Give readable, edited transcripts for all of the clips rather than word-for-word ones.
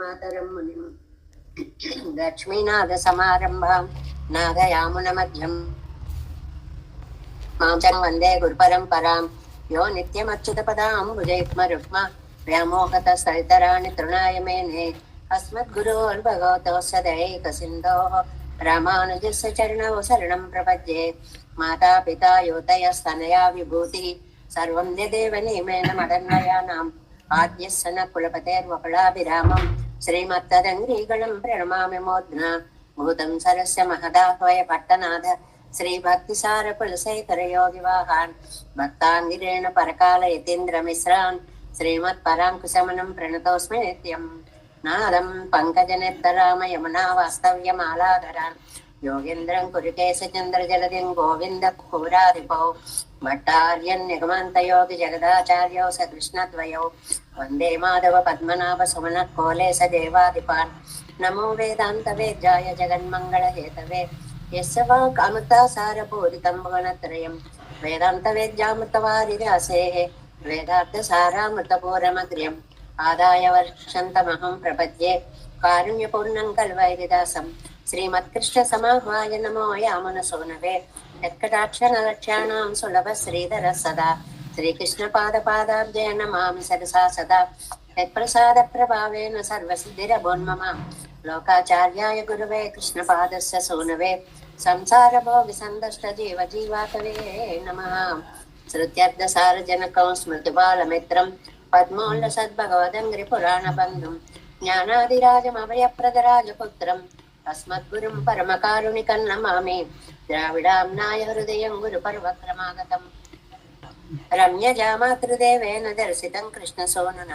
మాతరం మునిం లక్ష్మీనాథ సమారంభాం నాదయామున మధ్యం మాంచం వందే గురు పరంపరాం యో నిత్యమచ్యుత పదాం భుజయుగ్మ రుక్మ వ్యామోహత సరితరాణి తృణాయ మేనే అస్మద్గురోర్భగవతోస్య దయైక సింధోః రామానుజస్య చరణౌ శరణం ప్రపద్యే మాతా పితా యోతయస్తనయా విభూతి సర్వం యదేవ నియమేన మదన్వయానాం ఆద్యస్య న కులపతేర్వకులాభిరామం శ్రీమత్తదంగ్రీగణం ప్రణమామి మోద్నా భూతం సరస్య మహదాహ్వయ పట్టనాథ శ్రీ భక్తి సార కులశేఖర యోగి వాహాన్ భక్తాంగిరేణ పరకాల యతీంద్ర మిశ్రాన్ శ్రీమత్ పరాంకుశమనం ప్రణతోస్మి నిత్యం నాదం పంకజనేత్తరామ యమునా వాస్తవ్యమాలాధరాన్ యోగేంద్రం కురుకేశ చంద్ర జలదిం గోవింద పూరాధిపౌ భట్టార్యన్ నిగమంత యోగి జగదాచార్యౌ సకృష్ణద్వయౌ వందే మాధవ పద్మనాభ సుమన కోలేశ దేవాధిపాన్ నమో వేదాంత వేద్యాయ జగన్మంగళ హేతవే యస్య వాక్ అమృతాసారపూరితం గుణత్రయం వేదాంత వేద్యామృతవారిరాసేః వేదార్థ సారామృతపూరమగ్ర్యం ఆదాయ వర్షంతమహం ప్రపద్యే కారుణ్యపూర్ణం కల్వైరిదాసం శ్రీమత్కృష్ణ సమాహ్వాయ నమో యామున సోనవే యత్కటాక్షరలక్ష్యాణాం సులభ శ్రీధర సదా శ్రీకృష్ణ పాదాబ్జయ నమామి సరసా సదా యత్ప్రసాద ప్రభావేన సర్వసిద్ధిరభోన్మమ లోకాచార్యాయ గురువే కృష్ణపాదస్య సూనవే సంసార భోగి సందష్ట జీవ జీవాతవే నమః శ్రుత్యర్థసారజనకం స్మృతిబాలమిత్రం పద్మోల్ల సద్భగవదంగ్రి పురాణ బంధుం జ్ఞానాదిరాజమభయప్రదరాజపుత్రం అస్మద్గురుం పరమకారుణికం నమామి ద్రావిడాంనాయ హృదయం గురు పర్వక్రమాగతం రమ్య జామాతృదేవేన దర్శితం కృష్ణ సోనున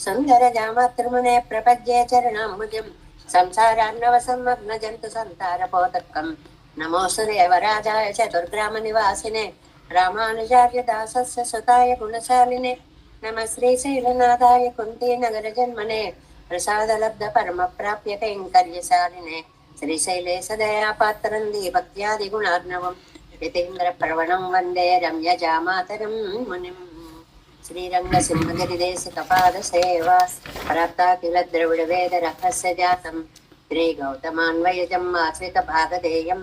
సుందర జామాతృమునే ప్రపద్యే చరణాంబుజం సంసారాన్నవ సమ్మగ్న జంతు సంతారపోతకం నమోస్తు దేవరాజాయ చతుర్గ్రామ నివాసినే రామానుజార్య దాసస్య సుతాయ గుణశాలినే నమ శ్రీశైలనాథాయ కుంతీ నగర జన్మనే ప్రసాదలబ్ధ పరమ ప్రాప్య కైంకర్యశాలినే శ్రీశైలే సదయా పాత్రం దీభక్త్యాది గుణార్ణవం యతీంద్ర ప్రవణం వందే రమ్య జామాతరం మునిం శ్రీరంగ సింహగిరిదేశిక పాద సేవా ప్రాప్తా కిల ద్రవిడ వేద రహస్య జాతం శ్రీ గౌతమాన్వయజం ఆశ్రిత భాగధేయం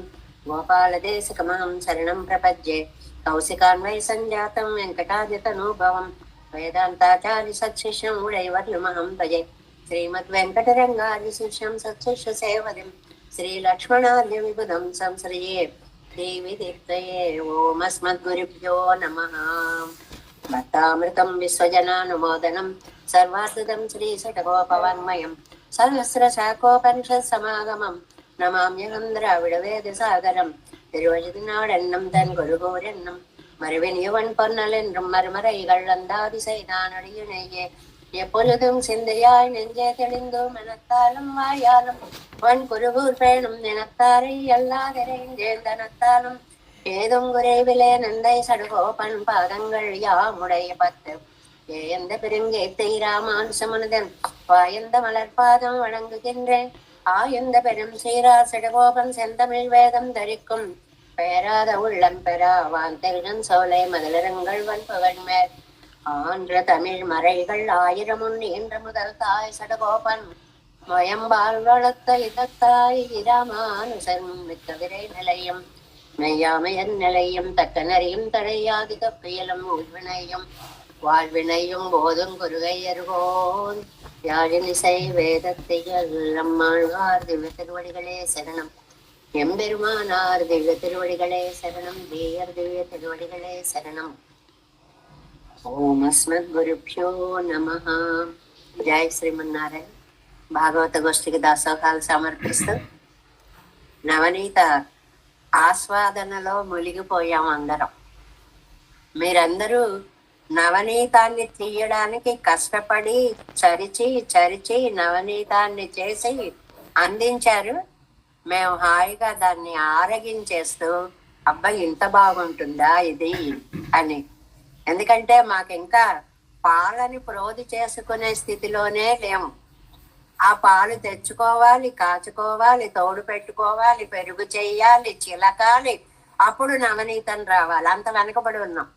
గోపాలదేశికమహం శరణం ప్రపద్యే కౌశికాన్వయ సంజాతం వెంకటాదితనూభవం వేదాంతాచార్య సత్శిష్యం ఉడైవర్యుమహం భజే శ్రీమద్వెంకటరంగార్య శిష్యం సత్శిష్య సేవదిం శ్రీలక్ష్మణార్య విబుధం సంశ్రయే దేవిదీప్తయే ఓమస్మద్గురుభ్యో నమః భక్తామృతం విశ్వజనానుమోదనం సర్వార్థదం శ్రీశటగోపవాङ्మయం సహస్రశాఖోపనిషత్ సమాగమం నమామ్యహం ద్రావిడ వేద సాగరం తిరువజనాడన్నం తన్ గురుగోరెన్నం மறுவினியவன் பொன்னலென்றும் மறுமறைகள் அந்தாதி செய்தானடியுனையே எப்பொழுதும் சிந்தையாய் நெஞ்சே தெளிந்தோ மனத்தாலும் வாயாலும் வன் குருகூர் பேணும் நினத்தாரை அல்லாதிரைந்தேந்தனத்தாலும் ஏதும் குறைவிலே நந்தை சடுகோபன் பாதங்கள் யாமுடைய பத்து ஏந்த பெருங்கேத்தை ராமானுசமனுதன் வாயந்த மலர்பாதம் வணங்குகின்றேன் ஆயந்த பெரும் சீரா சடுகோபன் செந்தமிழ் வேதம் தரிக்கும் பேராத உள்ளம் பெறாவான் தெருடன் சோலை மதலரங்கள் வன்பவன் மேல் ஆன்ற தமிழ் மறைகள் ஆயிரமுன் என்ற முதல் தாய் சடகோபன் மொயம்பால் வளர்த்த இதத்தாய் இராமானுசன் மிக்க விரை நிலையம் மெய்யாமையன் நிலையம் தக்க நெறியும் தடையாதி தப்பியலும் உள்வினையும் வாழ்வினையும் போதும் குருகை அருகோன் யாழினிசை வேதத்தைகள் நம்மாழ்வார் திவ்ய திருவடிகளே சரணம் எம்பெருமானார் திவ்ய திருவடிகளே சரணம் தேயர் திவ்ய திருவடிகளே சரணம் ఓం అస్మద్గురుభ్యో నమః జై శ్రీమన్నారాయణ భాగవత గోష్ఠికి దాసోహాలు సమర్పిస్తూ నవనీత ఆస్వాదనలో మునిగిపోయాం అందరం. మీరందరూ నవనీతాన్ని తీయడానికి కష్టపడి చరిచి నవనీతాన్ని చేసి అందించారు. మేము హాయిగా దాన్ని ఆరగించేస్తూ అబ్బాయి ఇంత బాగుంటుందా ఇది అని. ఎందుకంటే మాకు ఇంకా పాలని ప్రోధి చేసుకునే స్థితిలోనే లేము. ఆ పాలు తెచ్చుకోవాలి, కాచుకోవాలి, తోడు పెట్టుకోవాలి, పెరుగు చెయ్యాలి, చిలకాలి, అప్పుడు నవనీతం రావాలి. అంత వెనకబడి ఉన్నాం.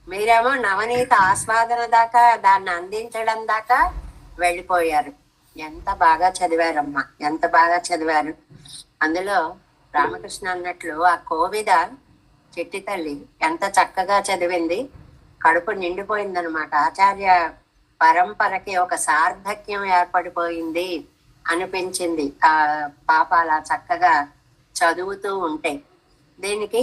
మీరేమో నవనీత ఆస్వాదన దాకా, దాన్ని అందించడం దాకా వెళ్ళిపోయారు. ఎంత బాగా చదివారమ్మా, ఎంత బాగా చదివారు. అందులో రామకృష్ణ అన్నట్లు ఆ కోవిద చెట్టి తల్లి ఎంత చక్కగా చదివింది, కడుపు నిండిపోయిందనమాట. ఆచార్య పరంపరకి ఒక సార్థక్యం ఏర్పడిపోయింది అనిపించింది ఆ పాప అలా చక్కగా చదువుతూ ఉంటే. దీనికి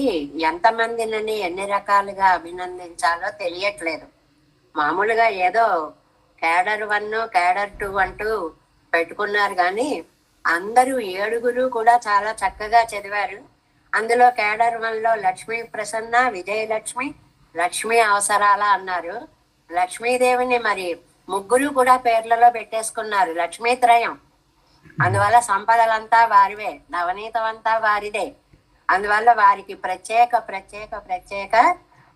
ఎంతమందినని ఎన్ని రకాలుగా అభినందించాలో తెలియట్లేదు. మామూలుగా ఏదో క్యాడర్ 1 క్యాడర్ 2 అంటూ పెట్టుకున్నారు కానీ అందరూ 7 కూడా చాలా చక్కగా చదివారు. అందులో క్యాడర్ 1లో లక్ష్మీ ప్రసన్న, విజయలక్ష్మి, లక్ష్మీ అవసరాల అన్నారు. లక్ష్మీదేవిని మరి 3 కూడా పేర్లలో పెట్టేసుకున్నారు, లక్ష్మీత్రయం. అందువల్ల సంపదలంతా వారివే, నవనీతం అంతా వారిదే. అందువల్ల వారికి ప్రత్యేక ప్రత్యేక ప్రత్యేక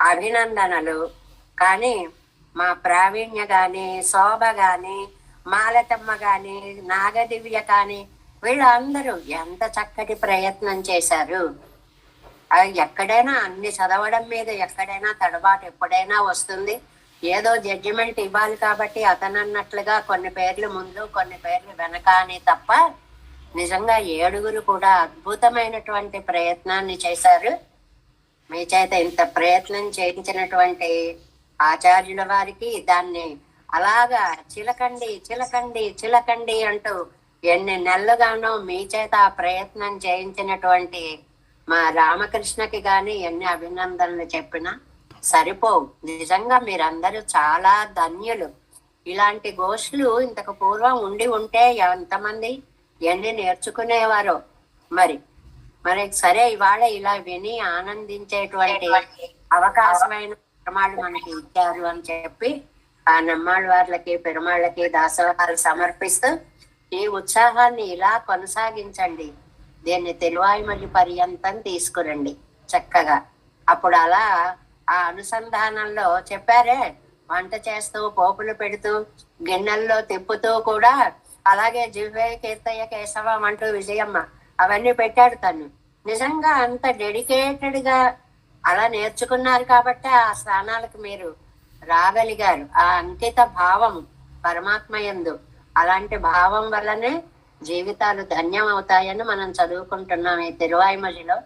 అభినందనలు. కానీ మా ప్రావీణ్య గాని, శోభ గాని, మాలతమ్మ గాని, నాగదివ్య కానీ వీళ్ళందరూ ఎంత చక్కటి ప్రయత్నం చేశారు. ఎక్కడైనా అన్ని చదవడం మీద ఎక్కడైనా తడబాటు ఎప్పుడైనా వస్తుంది. ఏదో జడ్జిమెంట్ ఇవ్వాలి కాబట్టి అతనన్నట్లుగా కొన్ని పేర్లు ముందు కొన్ని పేర్లు వెనక అని తప్ప నిజంగా 7 కూడా అద్భుతమైనటువంటి ప్రయత్నాన్ని చేశారు. మీ చేత ఇంత ప్రయత్నం చేయించినటువంటి ఆచార్యుల వారికి దాన్ని అలాగా చిలకండి చిలకండి చిలకండి అంటూ ఎన్ని నెలలుగానో మీ చేత ఆ ప్రయత్నం చేయించినటువంటి మా రామకృష్ణకి గాని ఎన్ని అభినందనలు చెప్పినా సరిపోవు. నిజంగా మీరందరూ చాలా ధన్యులు. ఇలాంటి గోష్ఠులు ఇంతకు పూర్వం ఉండి ఉంటే ఎంతమంది ఎన్ని నేర్చుకునేవారో. మరి సరే, ఇవాళ ఇలా విని ఆనందించేటువంటి అవకాశమైన పెరుమాళ్ళు మనకి ఇచ్చారు అని చెప్పి ఆ నమ్మాళ్ళ వార్లకి పెరుమాళ్ళకి దాసోహాలు సమర్పిస్తూ ఈ ఉత్సాహాన్ని ఇలా కొనసాగించండి. దీన్ని తెలువాయిమల్లి పర్యంతం తీసుకురండి చక్కగా. అప్పుడు అలా ఆ అనుసంధానంలో చెప్పారే, వంట చేస్తూ పోపులు పెడుతూ గిన్నెల్లో తిప్పుతూ కూడా అలాగే జివ్వే కీర్తయ్య కేశవం అంటూ విజయమ్మ అవన్నీ పెట్టాడు తను. నిజంగా అంత డెడికేటెడ్ గా అలా నేర్చుకున్నారు కాబట్టి ఆ స్థానాలకు మీరు రాగలిగారు. ఆ అంకిత భావం పరమాత్మ యందు, అలాంటి భావం వల్లనే జీవితాలు ధన్యం అవుతాయని మనం చదువుకుంటున్నాం ఈ తిరువాయిమలిలో.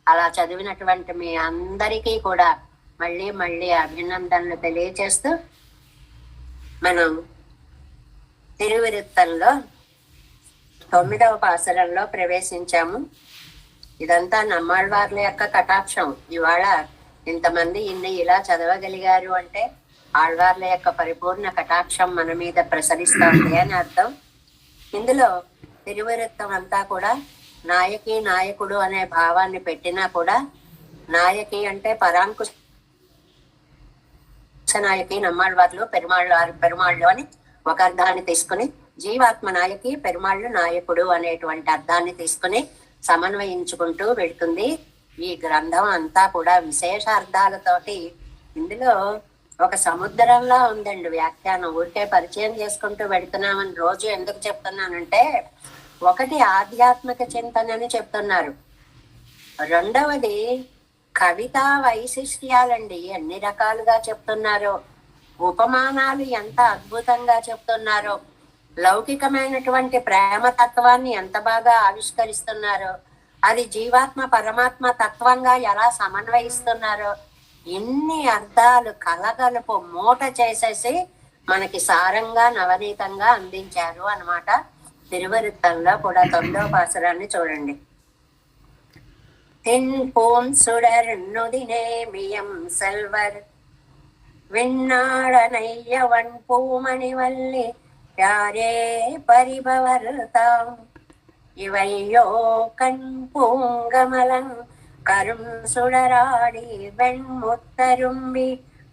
అలా చదివినటువంటి మీ అందరికీ కూడా మళ్ళీ మళ్ళీ అభినందనలు తెలియచేస్తూ మనం తిరువిరుత్తంలో 9వ పాసురంలో ప్రవేశించాము. ఇదంతా నమ్మాళ్ళవార్ల యొక్క కటాక్షం. ఇవాళ ఇంతమంది ఇలా చదవగలిగారు అంటే ఆళ్వార్ల యొక్క పరిపూర్ణ కటాక్షం మన మీద ప్రసరిస్తోంది అని అర్థం. ఇందులో తిరువిరుత్తం అంతా కూడా నాయకి నాయకుడు అనే భావాన్ని పెట్టినా కూడా నాయకి అంటే పరాంకుశ నాయకి నమ్మాళ్ళవార్లు పెరుమాళ్ళు అని ఒక అర్థాన్ని తీసుకుని, జీవాత్మ నాయకి పెరుమాళ్ళు నాయకుడు అనేటువంటి అర్థాన్ని తీసుకుని సమన్వయించుకుంటూ వెళ్తుంది ఈ గ్రంథం అంతా కూడా విశేష అర్థాలతోటి. ఇందులో ఒక సముద్రంలా ఉందండి వ్యాఖ్యానం. ఊరికే పరిచయం చేసుకుంటూ వెళుతున్నామని రోజు ఎందుకు చెప్తున్నానంటే, ఒకటి ఆధ్యాత్మిక చింతనని చెప్తున్నారు, రెండవది కవితా వైశిష్ట్యాలండి. ఎన్ని రకాలుగా చెప్తున్నారో, ఉపమానాలు ఎంత అద్భుతంగా చెప్తున్నారో, లౌకికమైనటువంటి ప్రేమతత్వాన్ని ఎంత బాగా ఆవిష్కరిస్తున్నారో, అది జీవాత్మ పరమాత్మ తత్వంగా ఎలా సమన్వయిస్తున్నారో, ఇన్ని అర్థాలు కలగలుపు మూట చేసేసి మనకి సారంగా నవనీతంగా అందించారు అన్నమాట. తిరువరుత్తంలో కూడా 9వ పాసురాన్ని చూడండి. తిన్పూన్ సుడర్ నుదినేమియం సెల్వర్ விண்ணாடனையவன் பூமணி வள்ளி யாரே பரிபவர்தாம் இவையோ கண் பூங்கமலன் கரும் சுடராடி வெண்முத்தரும்பி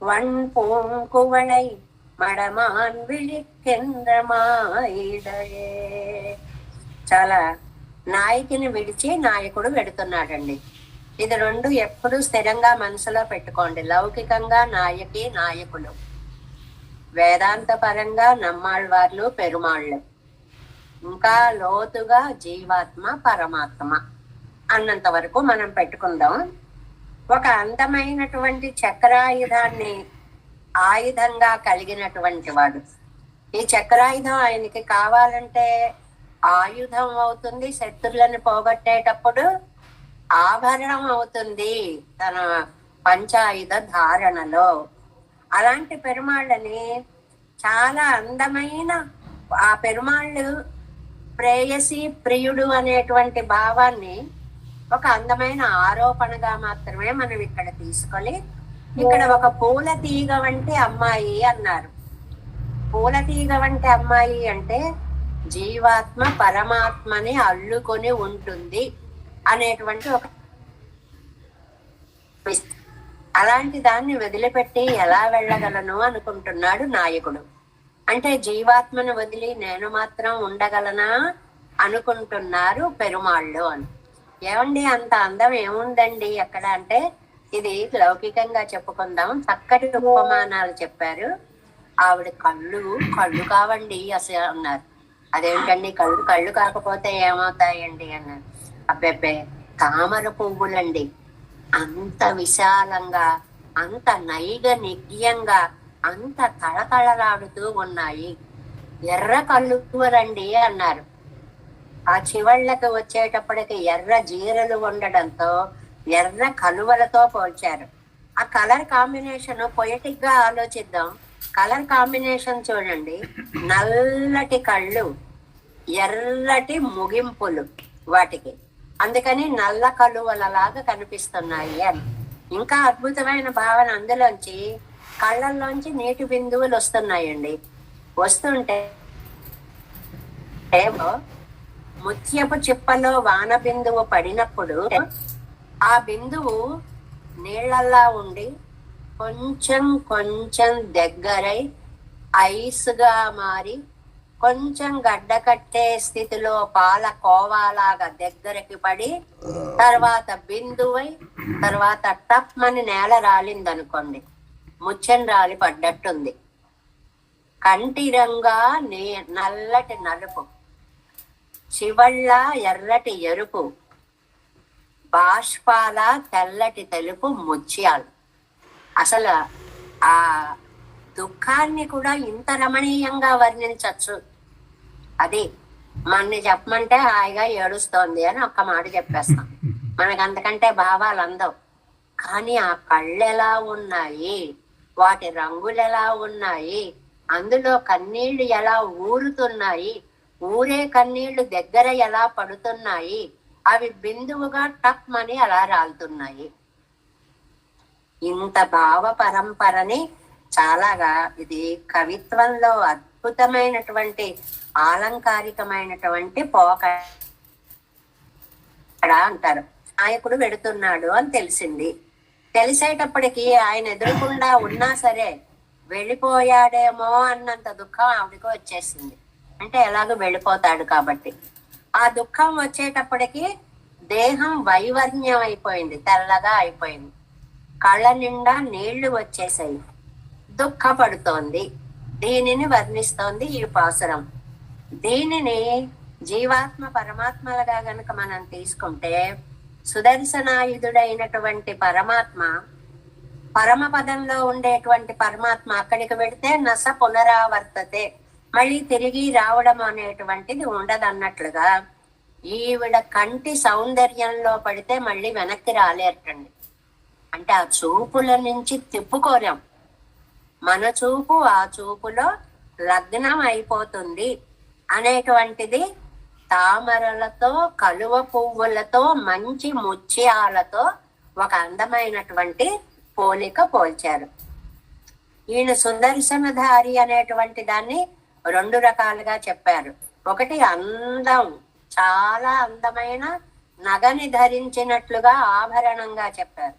வன் பூங்குவளை మడమాన్ విళికెంద్ర మాయిదయే. చాలా నాయకిని విడిచి నాయకుడు వెడుతున్నాడండి. ఇది రెండు ఎప్పుడు స్థిరంగా మనసులో పెట్టుకోండి. లౌకికంగా నాయకి నాయకులు, వేదాంత పరంగా నమ్మాళ్ళవార్లు పెరుమాళ్ళు, ఇంకా లోతుగా జీవాత్మ పరమాత్మ అన్నంత వరకు మనం పెట్టుకుందాం. ఒక అందమైనటువంటి చక్రాయుధాన్ని ఆయుధంగా కలిగినటువంటి వాడు ఈ చక్రాయుధం ఆయనకి కావాలంటే ఆయుధం అవుతుంది, శత్రులను పోగొట్టేటప్పుడు ఆభరణం అవుతుంది తన పంచాయుధ ధారణలో. అలాంటి పెరుమాళ్ళని చాలా అందమైన ఆ పెరుమాళ్ళు ప్రేయసి ప్రియుడు అనేటువంటి భావాన్ని ఒక అందమైన ఆరోపణగా మాత్రమే మనం ఇక్కడ తీసుకొని ఇక్కడ ఒక పూల తీగ వంటి అమ్మాయి అన్నారు. పూల తీగ వంటి అమ్మాయి అంటే జీవాత్మ పరమాత్మని అల్లుకొని ఉంటుంది అనేటువంటి ఒక, అలాంటి దాన్ని వదిలిపెట్టి ఎలా వెళ్ళగలను అనుకుంటున్నాడు నాయకుడు. అంటే జీవాత్మను వదిలి నేను మాత్రం ఉండగలనా అనుకుంటున్నారు పెరుమాళ్ళు అని. ఏమండి అంత అందం ఏముందండి అక్కడ అంటే, ఇది లౌకికంగా చెప్పుకుందాం, చక్కటి ఉపమానాలు చెప్పారు. ఆవిడ కళ్ళు కావండి అసలు అన్నారు. అదేంటండి కళ్ళు కాకపోతే ఏమవుతాయండి అన్నారు. అబ్బెబ్బే తామర పువ్వులండి, అంత విశాలంగా, అంత నైగ నిగ్యంగా, అంత తళతళలాడుతూ ఉన్నాయి. ఎర్ర కళ్ళురండి అన్నారు. ఆ చివళ్ళకి వచ్చేటప్పటికి ఎర్ర జీరలు ఉండడంతో ఎర్ర కలువలతో పోల్చారు. ఆ కలర్ కాంబినేషన్ పొయటిక్ గా ఆలోచిద్దాం. కలర్ కాంబినేషన్ చూడండి, నల్లటి కళ్ళు, ఎర్రటి ముగింపులు వాటికి, అందుకని నల్ల కలువలలాగా కనిపిస్తున్నాయి అని. ఇంకా అద్భుతమైన భావన, అందులోంచి కళ్ళల్లోంచి నీటి బిందువులు వస్తున్నాయండి. వస్తుంటే ముత్యపు చిప్పలో వాన బిందువు పడినప్పుడు ఆ బిందువు నీళ్ళల్లా ఉండి కొంచెం కొంచెం దగ్గరై ఐస్గా మారి కొంచెం గడ్డ కట్టే స్థితిలో పాల కోవాలాగా దగ్గరికి పడి తర్వాత బిందువై తర్వాత టప్మని నేల రాలిందనుకోండి, ముచ్చని రాలి పడ్డట్టుంది. కంటిరంగా నల్లటి నలుపు, చివళ్ళ ఎర్రటి ఎరుపు, బాష్పాల తెల్లటి తెలుపు ముత్యాలు. అసలు ఆ దుఃఖాన్ని కూడా ఇంత రమణీయంగా వర్ణించచ్చు. అది మనని చెప్పమంటే హాయిగా ఏడుస్తోంది అని ఒక్క మాట చెప్పేస్తాం, మనకు అంతకంటే భావాలు అందవు. కానీ ఆ కళ్ళు ఎలా ఉన్నాయి, వాటి రంగులు ఎలా ఉన్నాయి, అందులో కన్నీళ్లు ఎలా ఊరుతున్నాయి, ఊరే కన్నీళ్లు దగ్గర ఎలా పడుతున్నాయి, అవి బిందువుగా టప్మని అలా రాలుతున్నాయి. ఇంత భావ పరంపరని చాలాగా ఇది కవిత్వంలో అద్భుతమైనటువంటి ఆలంకారికమైనటువంటి పోకడ అంటారు. నాయకుడు వెడుతున్నాడు అని తెలిసింది. తెలిసేటప్పటికి ఆయన ఎదురుకుండా ఉన్నా సరే వెళ్ళిపోయాడేమో అన్నంత దుఃఖం ఆవిడకి వచ్చేసింది. అంటే ఎలాగో వెళ్ళిపోతాడు కాబట్టి. ఆ దుఃఖం వచ్చేటప్పటికి దేహం వైవర్ణ్యం అయిపోయింది, తెల్లగా అయిపోయింది, కళ్ళ నిండా నీళ్లు వచ్చేసాయి, దుఃఖపడుతోంది. దీనిని వర్ణిస్తోంది ఈ పాసురం. దీనిని జీవాత్మ పరమాత్మలుగా గనక మనం తీసుకుంటే, సుదర్శనాయుధుడైనటువంటి పరమాత్మ, పరమపదంలో ఉండేటువంటి పరమాత్మ అక్కడికి వెళితే నస పునరావర్తతే, మళ్ళీ తిరిగి రావడం అనేటువంటిది ఉండదన్నట్లుగా ఈవిడ కంటి సౌందర్యంలో పడితే మళ్ళీ వెనక్కి రాలేటండి. అంటే ఆ చూపుల నుంచి తిప్పుకోలేం, మన చూపు ఆ చూపులో లగ్నం అయిపోతుంది అనేటువంటిది తామరలతో, కలువ పువ్వులతో, మంచి ముత్యాలతో ఒక అందమైనటువంటి పోలిక పోల్చారు. ఈయన సుదర్శనధారి అనేటువంటి దాన్ని రెండు రకాలుగా చెప్పారు. ఒకటి అందం, చాలా అందమైన నగని ధరించినట్లుగా ఆభరణంగా చెప్పారు.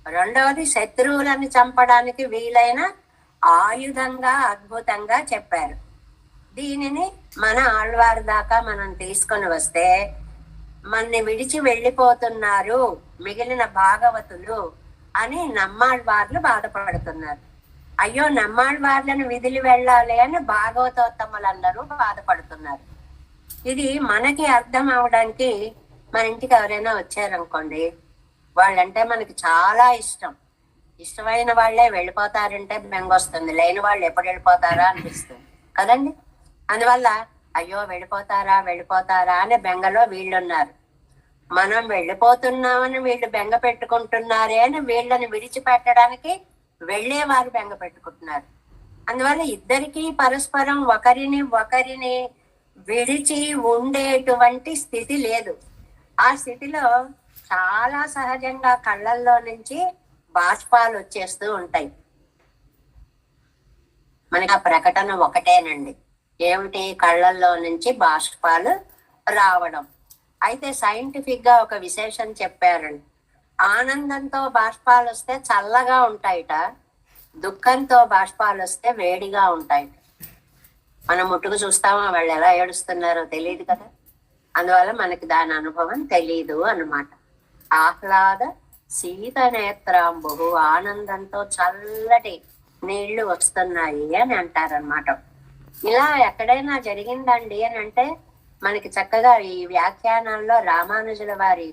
రెండవది శత్రువులను చంపడానికి వీలైన ఆయుధంగా అద్భుతంగా చెప్పారు. దీనిని మన ఆళ్వారి దాకా మనం తీసుకొని వస్తే, మన్ని విడిచి వెళ్ళిపోతున్నారు మిగిలిన భాగవతులు అని నమ్మాళ్వార్లు బాధపడుతున్నారు. అయ్యో నమ్మాళ్వార్లను విదిలి వెళ్ళాలి అని భాగవతోత్తములందరూ బాధపడుతున్నారు. ఇది మనకి అర్థం అవడానికి, మన ఇంటికి ఎవరైనా వచ్చారనుకోండి, వాళ్ళంటే మనకి చాలా ఇష్టం. ఇష్టమైన వాళ్ళే వెళ్ళిపోతారంటే బెంగొస్తుంది, లేని వాళ్ళు ఎప్పుడు వెళ్ళిపోతారా అనిపిస్తుంది. కదండి. అందువల్ల అయ్యో వెళ్ళిపోతారా వెళ్ళిపోతారా అని బెంగలో వీళ్ళున్నారు. మనం వెళ్ళిపోతున్నామని వీళ్ళు బెంగ పెట్టుకుంటున్నారే అని వీళ్ళని విడిచిపెట్టడానికి వెళ్ళేవారు బెంగ పెట్టుకుంటున్నారు. అందువల్ల ఇద్దరికి పరస్పరం ఒకరిని విడిచి ఉండేటువంటి స్థితి లేదు. ఆ స్థితిలో చాలా సహజంగా కళ్ళల్లో నుంచి బాష్పాలు వచ్చేస్తూ ఉంటాయి. మనకి ఆ ప్రకటన ఒకటేనండి, ఏమిటి? కళ్ళల్లో నుంచి బాష్పాలు రావడం. అయితే సైంటిఫిక్ గా ఒక విశేషం చెప్పారండి. ఆనందంతో బాష్పాలు వస్తే చల్లగా ఉంటాయిట, దుఃఖంతో బాష్పాలు వస్తే వేడిగా ఉంటాయి. మనం ముట్టుకు చూస్తామా వాళ్ళు ఎలా ఏడుస్తున్నారో తెలియదు కదా. అందువల్ల మనకి దాని అనుభవం తెలియదు అన్నమాట. ఆహ్లాద శీత నేత్రాంబు, ఆనందంతో చల్లటి నీళ్లు వస్తున్నాయి అని అంటారనమాట. ఇలా ఎక్కడైనా జరిగిందండి అని అంటే మనకి చక్కగా ఈ వ్యాఖ్యానాల్లో రామానుజుల వారి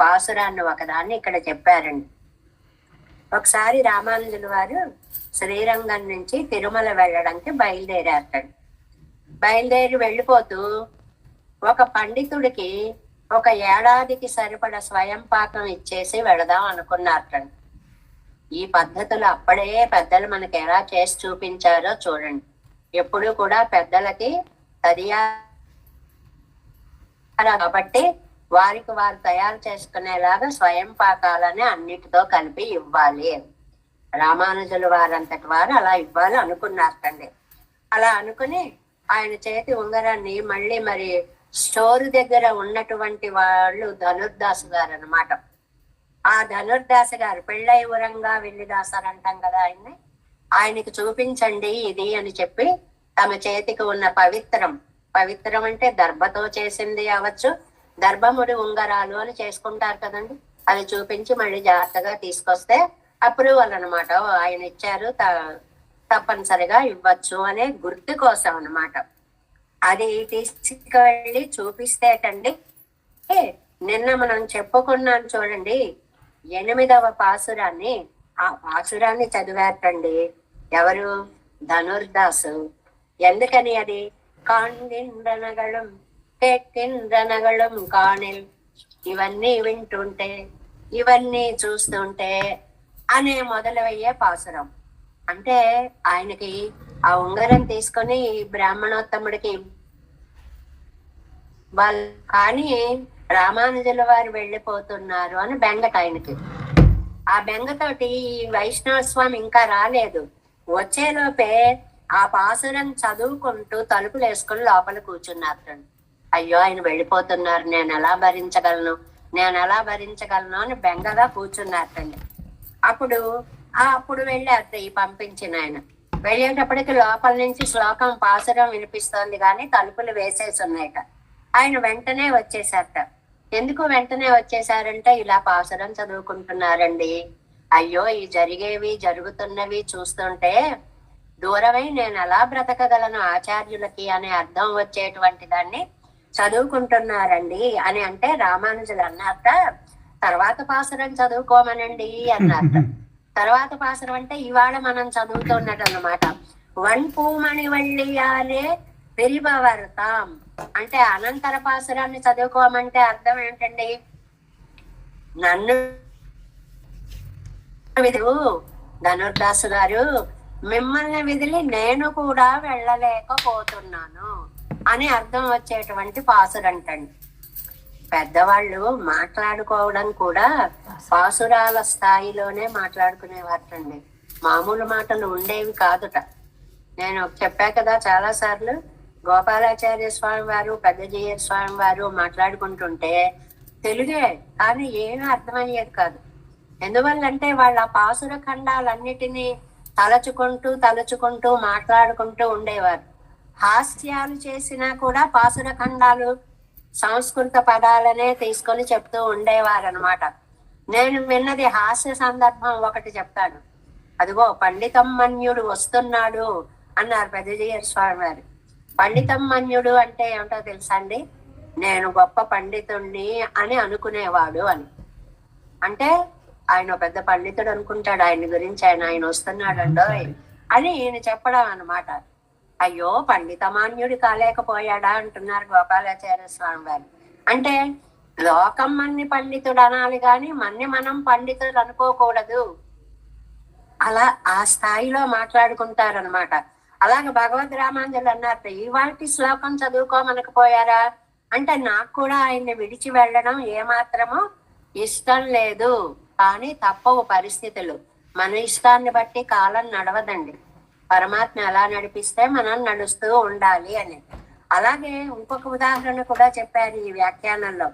పాసురాన్ని ఒకదాన్ని ఇక్కడ చెప్పారండి. ఒకసారి రామానుజుల వారు శ్రీరంగం నుంచి తిరుమల వెళ్ళడానికి బయలుదేరారటండి. బయలుదేరి వెళ్ళిపోతూ ఒక పండితుడికి ఒక ఏడాదికి సరిపడ స్వయం పాకం ఇచ్చేసి వెళదాం అనుకున్నారటండి. ఈ పద్ధతులు అప్పుడే పెద్దలు మనకి ఎలా చేసి చూపించారో చూడండి. ఎప్పుడు కూడా పెద్దలకి తదియా కాబట్టి వారికి వారు తయారు చేసుకునేలాగా స్వయం పాకాలని అన్నిటితో కలిపి ఇవ్వాలి. రామానుజుల వారంతటి వారు అలా ఇవ్వాలి అనుకున్నారటండి. అలా అనుకుని ఆయన చేతి ఉంగరాన్ని మళ్ళీ మరి స్టోర్ దగ్గర ఉన్నటువంటి వాళ్ళు ధనుర్దాసు గారు అనమాట. ఆ ధనుర్దాసు గారు పెళ్ళై ఉరంగా వెళ్ళిదాసారు అంటాం కదా ఆయన్ని, ఆయనకి చూపించండి ఇది అని చెప్పి తమ చేతికి ఉన్న పవిత్రం అంటే దర్భతో చేసింది అవ్వచ్చు, దర్భముడి ఉంగరాలు అని చేసుకుంటారు కదండి, అది చూపించి మళ్ళీ జాగ్రత్తగా తీసుకొస్తే అప్రూవల్ అనమాట. ఆయన ఇచ్చారు, తప్పనిసరిగా ఇవ్వచ్చు అనే గుర్తు కోసం అనమాట. అది తీసుకెళ్ళి చూపిస్తేటండి, నిన్న మనం చెప్పుకున్నాం చూడండి 8వ పాసురాన్ని, ఆ పాసురాన్ని చదివారటండి ఎవరు? ధనుర్దాసు. ఎందుకని? అది కాండిండ్రనగళం కేట్కిండ్రనగళం కాణిల్, ఇవన్నీ వింటుంటే ఇవన్నీ చూస్తుంటే అనే మొదలయ్యే పాసురం. అంటే ఆయనకి ఆ ఉంగరం తీసుకొని బ్రాహ్మణోత్తముడికి వాళ్ళు, కానీ రామానుజుల వారు వెళ్ళిపోతున్నారు అని బెంగట ఆయనకి. ఆ బెంగతోటి వైష్ణవ స్వామి ఇంకా రాలేదు. వచ్చేలోపే ఆ పాసురం చదువుకుంటూ తలుపులు వేసుకుని లోపల కూర్చున్నారు. అయ్యో ఆయన వెళ్ళిపోతున్నారు, నేను ఎలా భరించగలను అని బెంగగా కూర్చున్నారటండి. అప్పుడు వెళ్ళారు ఈ పంపించిన ఆయన. వెళ్ళేటప్పటికి లోపల నుంచి శ్లోకం పాసురం వినిపిస్తోంది కానీ తలుపులు వేసేసి ఉన్నాయట. ఆయన వెంటనే వచ్చేసారట. ఎందుకు వెంటనే వచ్చేసారంటే ఇలా పాసురం చదువుకుంటున్నారండి. అయ్యో ఈ జరుగుతున్నవి చూస్తుంటే దూరమై నేను ఎలా బ్రతకగలను ఆచార్యులకి అనే అర్థం వచ్చేటువంటి దాన్ని చదువుకుంటున్నారండి అని అంటే రామానుజులు అన్నారట, తర్వాత పాసురం చదువుకోమనండి అన్నారట. తర్వాత పాసురం అంటే ఇవాళ మనం చదువుతున్నట్టు అన్నమాట. వన్పూమణి వళ్ళియాలే పెరిబవర్తాం అంటే అనంతర పాసురాన్ని చదువుకోమంటే అర్థం ఏంటండి? నన్ను ధనుర్దాసు గారు మిమ్మల్ని విదిలి నేను కూడా వెళ్ళలేకపోతున్నాను అని అర్థం వచ్చేటువంటి పాసురంటండి. పెద్దవాళ్ళు మాట్లాడుకోవడం కూడా పాసురాల స్థాయిలోనే మాట్లాడుకునేవారటండి, మామూలు మాటలు ఉండేవి కాదుట. నేను చెప్పా కదా చాలా సార్లు, గోపాలాచార్య స్వామి వారు పెద్దజీయ స్వామి వారు మాట్లాడుకుంటుంటే తెలుగే కానీ ఏమీ అర్థమయ్యేది కాదు. ఎందువల్లంటే వాళ్ళ పాసుర ఖండాలన్నిటినీ తలుచుకుంటూ మాట్లాడుకుంటూ ఉండేవారు. హాస్యాలు చేసినా కూడా పాసుర ఖండాలు సంస్కృత పదాలనే తీసుకొని చెప్తూ ఉండేవారు అనమాట. నేను విన్నది హాస్య సందర్భం ఒకటి చెప్తాను. అదిగో పండితమ్మన్యుడు వస్తున్నాడు అన్నారు పెద్దజీయ స్వామి వారు. పండితమ్మన్యుడు అంటే ఏమిటో తెలుసా అండి? నేను గొప్ప పండితుణ్ణి అని అనుకునేవాడు అని. అంటే ఆయన పెద్ద పండితుడు అనుకుంటాడు ఆయన గురించి, ఆయన వస్తున్నాడండో అని ఈయన చెప్పడం అనమాట. అయ్యో పండితమాన్యుడు కాలేకపోయాడా అంటున్నారు గోపాలాచార్య స్వామి వారు. అంటే లోకం మన్ని పండితుడు అనాలి కానీ మనం పండితుడు అనుకోకూడదు. అలా ఆ స్థాయిలో మాట్లాడుకుంటారనమాట. అలాగే భగవద్ రామాంజలు అన్నారు, ఇవాటి శ్లోకం చదువుకోమనకపోయారా అంటే నాకు కూడా ఆయన్ని విడిచి వెళ్ళడం ఏమాత్రమో ఇష్టం లేదు, కానీ తప్పవు పరిస్థితులు. మన ఇష్టాన్ని బట్టి కాలం నడవదండి. పరమాత్మ ఎలా నడిపిస్తే మనం నడుస్తూ ఉండాలి అని. అలాగే ఇంకొక ఉదాహరణ కూడా చెప్పారు ఈ వ్యాఖ్యానంలో.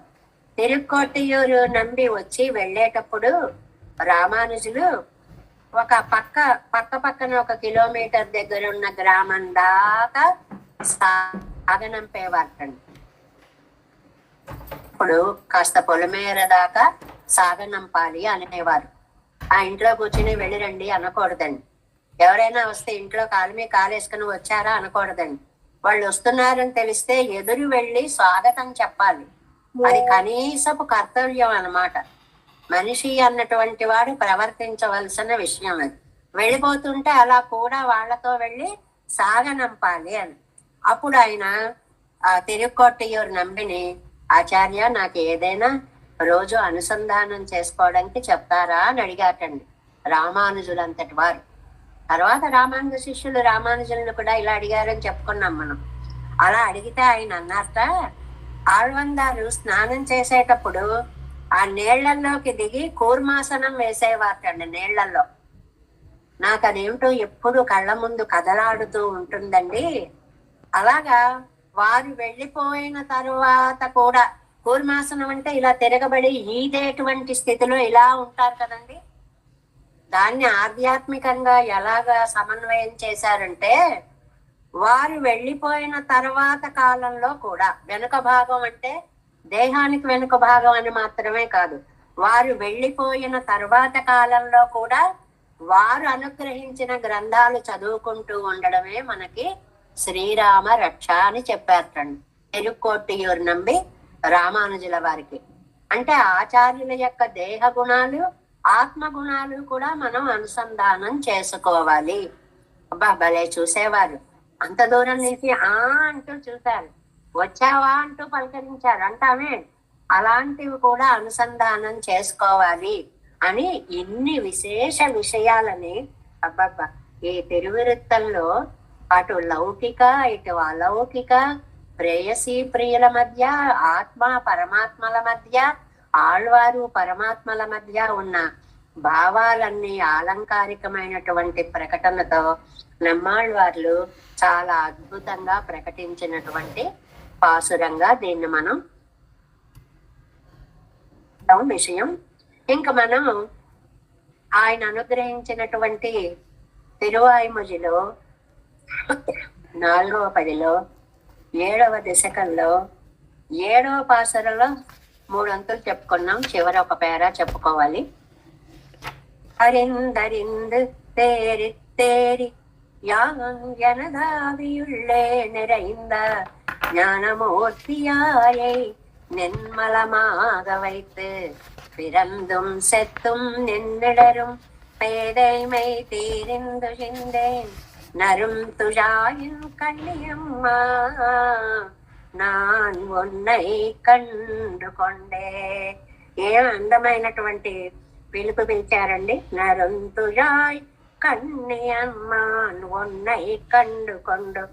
తిరుక్కోటియూరు నంబి వచ్చి వెళ్ళేటప్పుడు రామానుజులు ఒక పక్కన 1 కిలోమీటర్ దగ్గర ఉన్న గ్రామం దాకా సాగనంపేవారటండి. ఇప్పుడు కాస్త పొలమేర దాకా సాగనంపాలి అనేవారు. ఆ ఇంట్లో కూర్చుని వెళ్ళిరండి అనకూడదండి. ఎవరైనా వస్తే ఇంట్లో కాలు మీద కాలేసుకుని వచ్చారా అనకూడదండి. వాళ్ళు వస్తున్నారని తెలిస్తే ఎదురు వెళ్ళి స్వాగతం చెప్పాలి. అది కనీసపు కర్తవ్యం అన్నమాట. మనిషి అన్నటువంటి వాడు ప్రవర్తించవలసిన విషయం అది. వెళ్ళిపోతుంటే అలా కూడా వాళ్లతో వెళ్ళి సాగనంపాలి అని. అప్పుడు ఆయన ఆ తిరుక్కోటియూరు నంబిని, ఆచార్య నాకు ఏదైనా రోజు అనుసంధానం చేసుకోవడానికి చెప్తారా అని అడిగాటండి రామానుజులంతటి వారు. తర్వాత రామానుజ శిష్యులు రామానుజులను కూడా ఇలా అడిగారని చెప్పుకున్నాం మనం. అలా అడిగితే ఆయన అన్నారట, ఆళ్వందారు స్నానం చేసేటప్పుడు ఆ నీళ్లలోకి దిగి కూర్మాసనం వేసేవారటండి నీళ్లలో. నాకు అదేమిటో ఎప్పుడు కళ్ళ ముందు కదలాడుతూ ఉంటుందండి. అలాగా వారు వెళ్ళిపోయిన తరువాత కూడా కూర్మాసనం అంటే ఇలా తిరగబడి ఈదేటువంటి స్థితిలో ఇలా ఉంటారు కదండి. దాన్ని ఆధ్యాత్మికంగా ఎలాగా సమన్వయం చేశారంటే, వారు వెళ్ళిపోయిన తర్వాత కాలంలో కూడా వెనుక భాగం అంటే దేహానికి వెనుక భాగం అని మాత్రమే కాదు, వారు వెళ్ళిపోయిన తర్వాత కాలంలో కూడా వారు అనుగ్రహించిన గ్రంథాలు చదువుకుంటూ ఉండడమే మనకి శ్రీరామ రక్ష అని చెప్పారటండి తిరుక్కోటియూరు నంబి రామానుజుల వారికి. అంటే ఆచార్యుల యొక్క దేహ గుణాలు ఆత్మ గుణాలు కూడా మనం అనుసంధానం చేసుకోవాలి. అబ్బా భలే చూసేవారు. అంత దూరం నుంచి అంటూ చూశారు, వచ్చావా అంటూ పలకరించారు అంటామే. అలాంటివి కూడా అనుసంధానం చేసుకోవాలి అని ఇన్ని విశేష విషయాలని అబ్బబ్బా ఈ తిరువిరుత్తంలో అటు లౌకిక ఇటు అలౌకిక, ప్రేయసీ ప్రియుల మధ్య, ఆత్మ పరమాత్మల మధ్య, ఆళ్వారు పరమాత్మల మధ్య ఉన్న భావాలన్నీ అలంకారికమైనటువంటి ప్రకటనతో నమ్మాళ్వార్లు చాలా అద్భుతంగా ప్రకటించినటువంటి పాసురంగా దీన్ని మనం విషయం. ఇంకా మనం ఆయన అనుగ్రహించినటువంటి తిరువాయిముజిలో 4వ పదిలో 7వ దశకంలో 7వ పాసురంలో 3 అంతులు చెప్పుకున్నాం. చివరి ఒక పేరా చెప్పుకోవాలి. அறிந்தறிந்து தேரி யான் எனதாவியுள்ளே நிறைந்த ஞானமூர்த்தியாயை நென்மலமாக வைத்து பிறந்தும் செத்தும் நின்னிடரும் பேதைமை தீரிந்து சிந்தேன் நரும் துழாயின் கண்ணியம்மா நான் உன்னை కండు కొండే. ఏం అందమైనటువంటి పిలుపు పిలిచారండి. నరుంతుజాయ్ కన్యమ్మాన్ ఉన్నై కండు కొండు.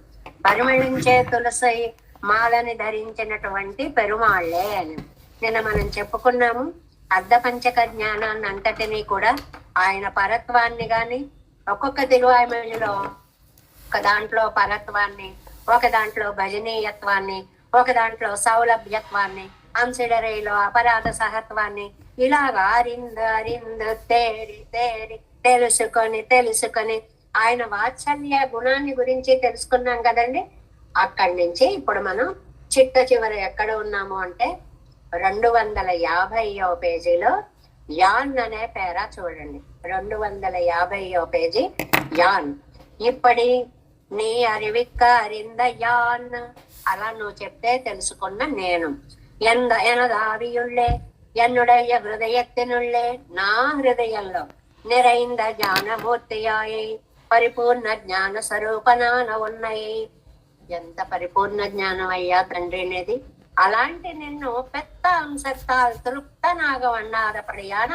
పరిమళించే తులసి మాలని ధరించినటువంటి పెరుమాళ్లే అని నిన్న మనం చెప్పుకున్నాము. అర్ధ పంచక జ్ఞానాన్ని అంతటినీ కూడా ఆయన పరత్వాన్ని గాని ఒక్కొక్క తిరువాయిమొழிలో ఒక దాంట్లో పరత్వాన్ని, ఒక దాంట్లో భజనీయత్వాన్ని, ఒక దాంట్లో సౌలభ్యత్వాన్ని, అంశడరైలో అపరాధ సహత్వాన్ని ఇలాగా అరింద తేరి తెలుసుకొని ఆయన వాత్సల్య గుణాన్ని గురించి తెలుసుకున్నాం కదండి. అక్కడి నుంచి ఇప్పుడు మనం చిట్ట చివర ఎక్కడ ఉన్నాము అంటే 250వ పేజీలో యాన్ అనే పేరా చూడండి. 250వ పేజీ యాన్. ఇప్పటి నీ అరివిక్క అరింద యాన్, అలా నువ్వు చెప్తే తెలుసుకున్న నేను. ఎనదావియుళ్ళే ఎన్నుడయ్య హృదయత్తినుళ్ళే నా హృదయంలో நிறைந்த ஞானமூர்த்தியாயை పరిపూర్ణ జ్ఞాన స్వరూపనాన ఉన్నాయి. ఎంత పరిపూర్ణ జ్ఞానం అయ్యా తండ్రి అనేది. అలాంటి నిన్ను పెద్ద అంశత్తాల్ తృప్త నాగవన్నారపడియాన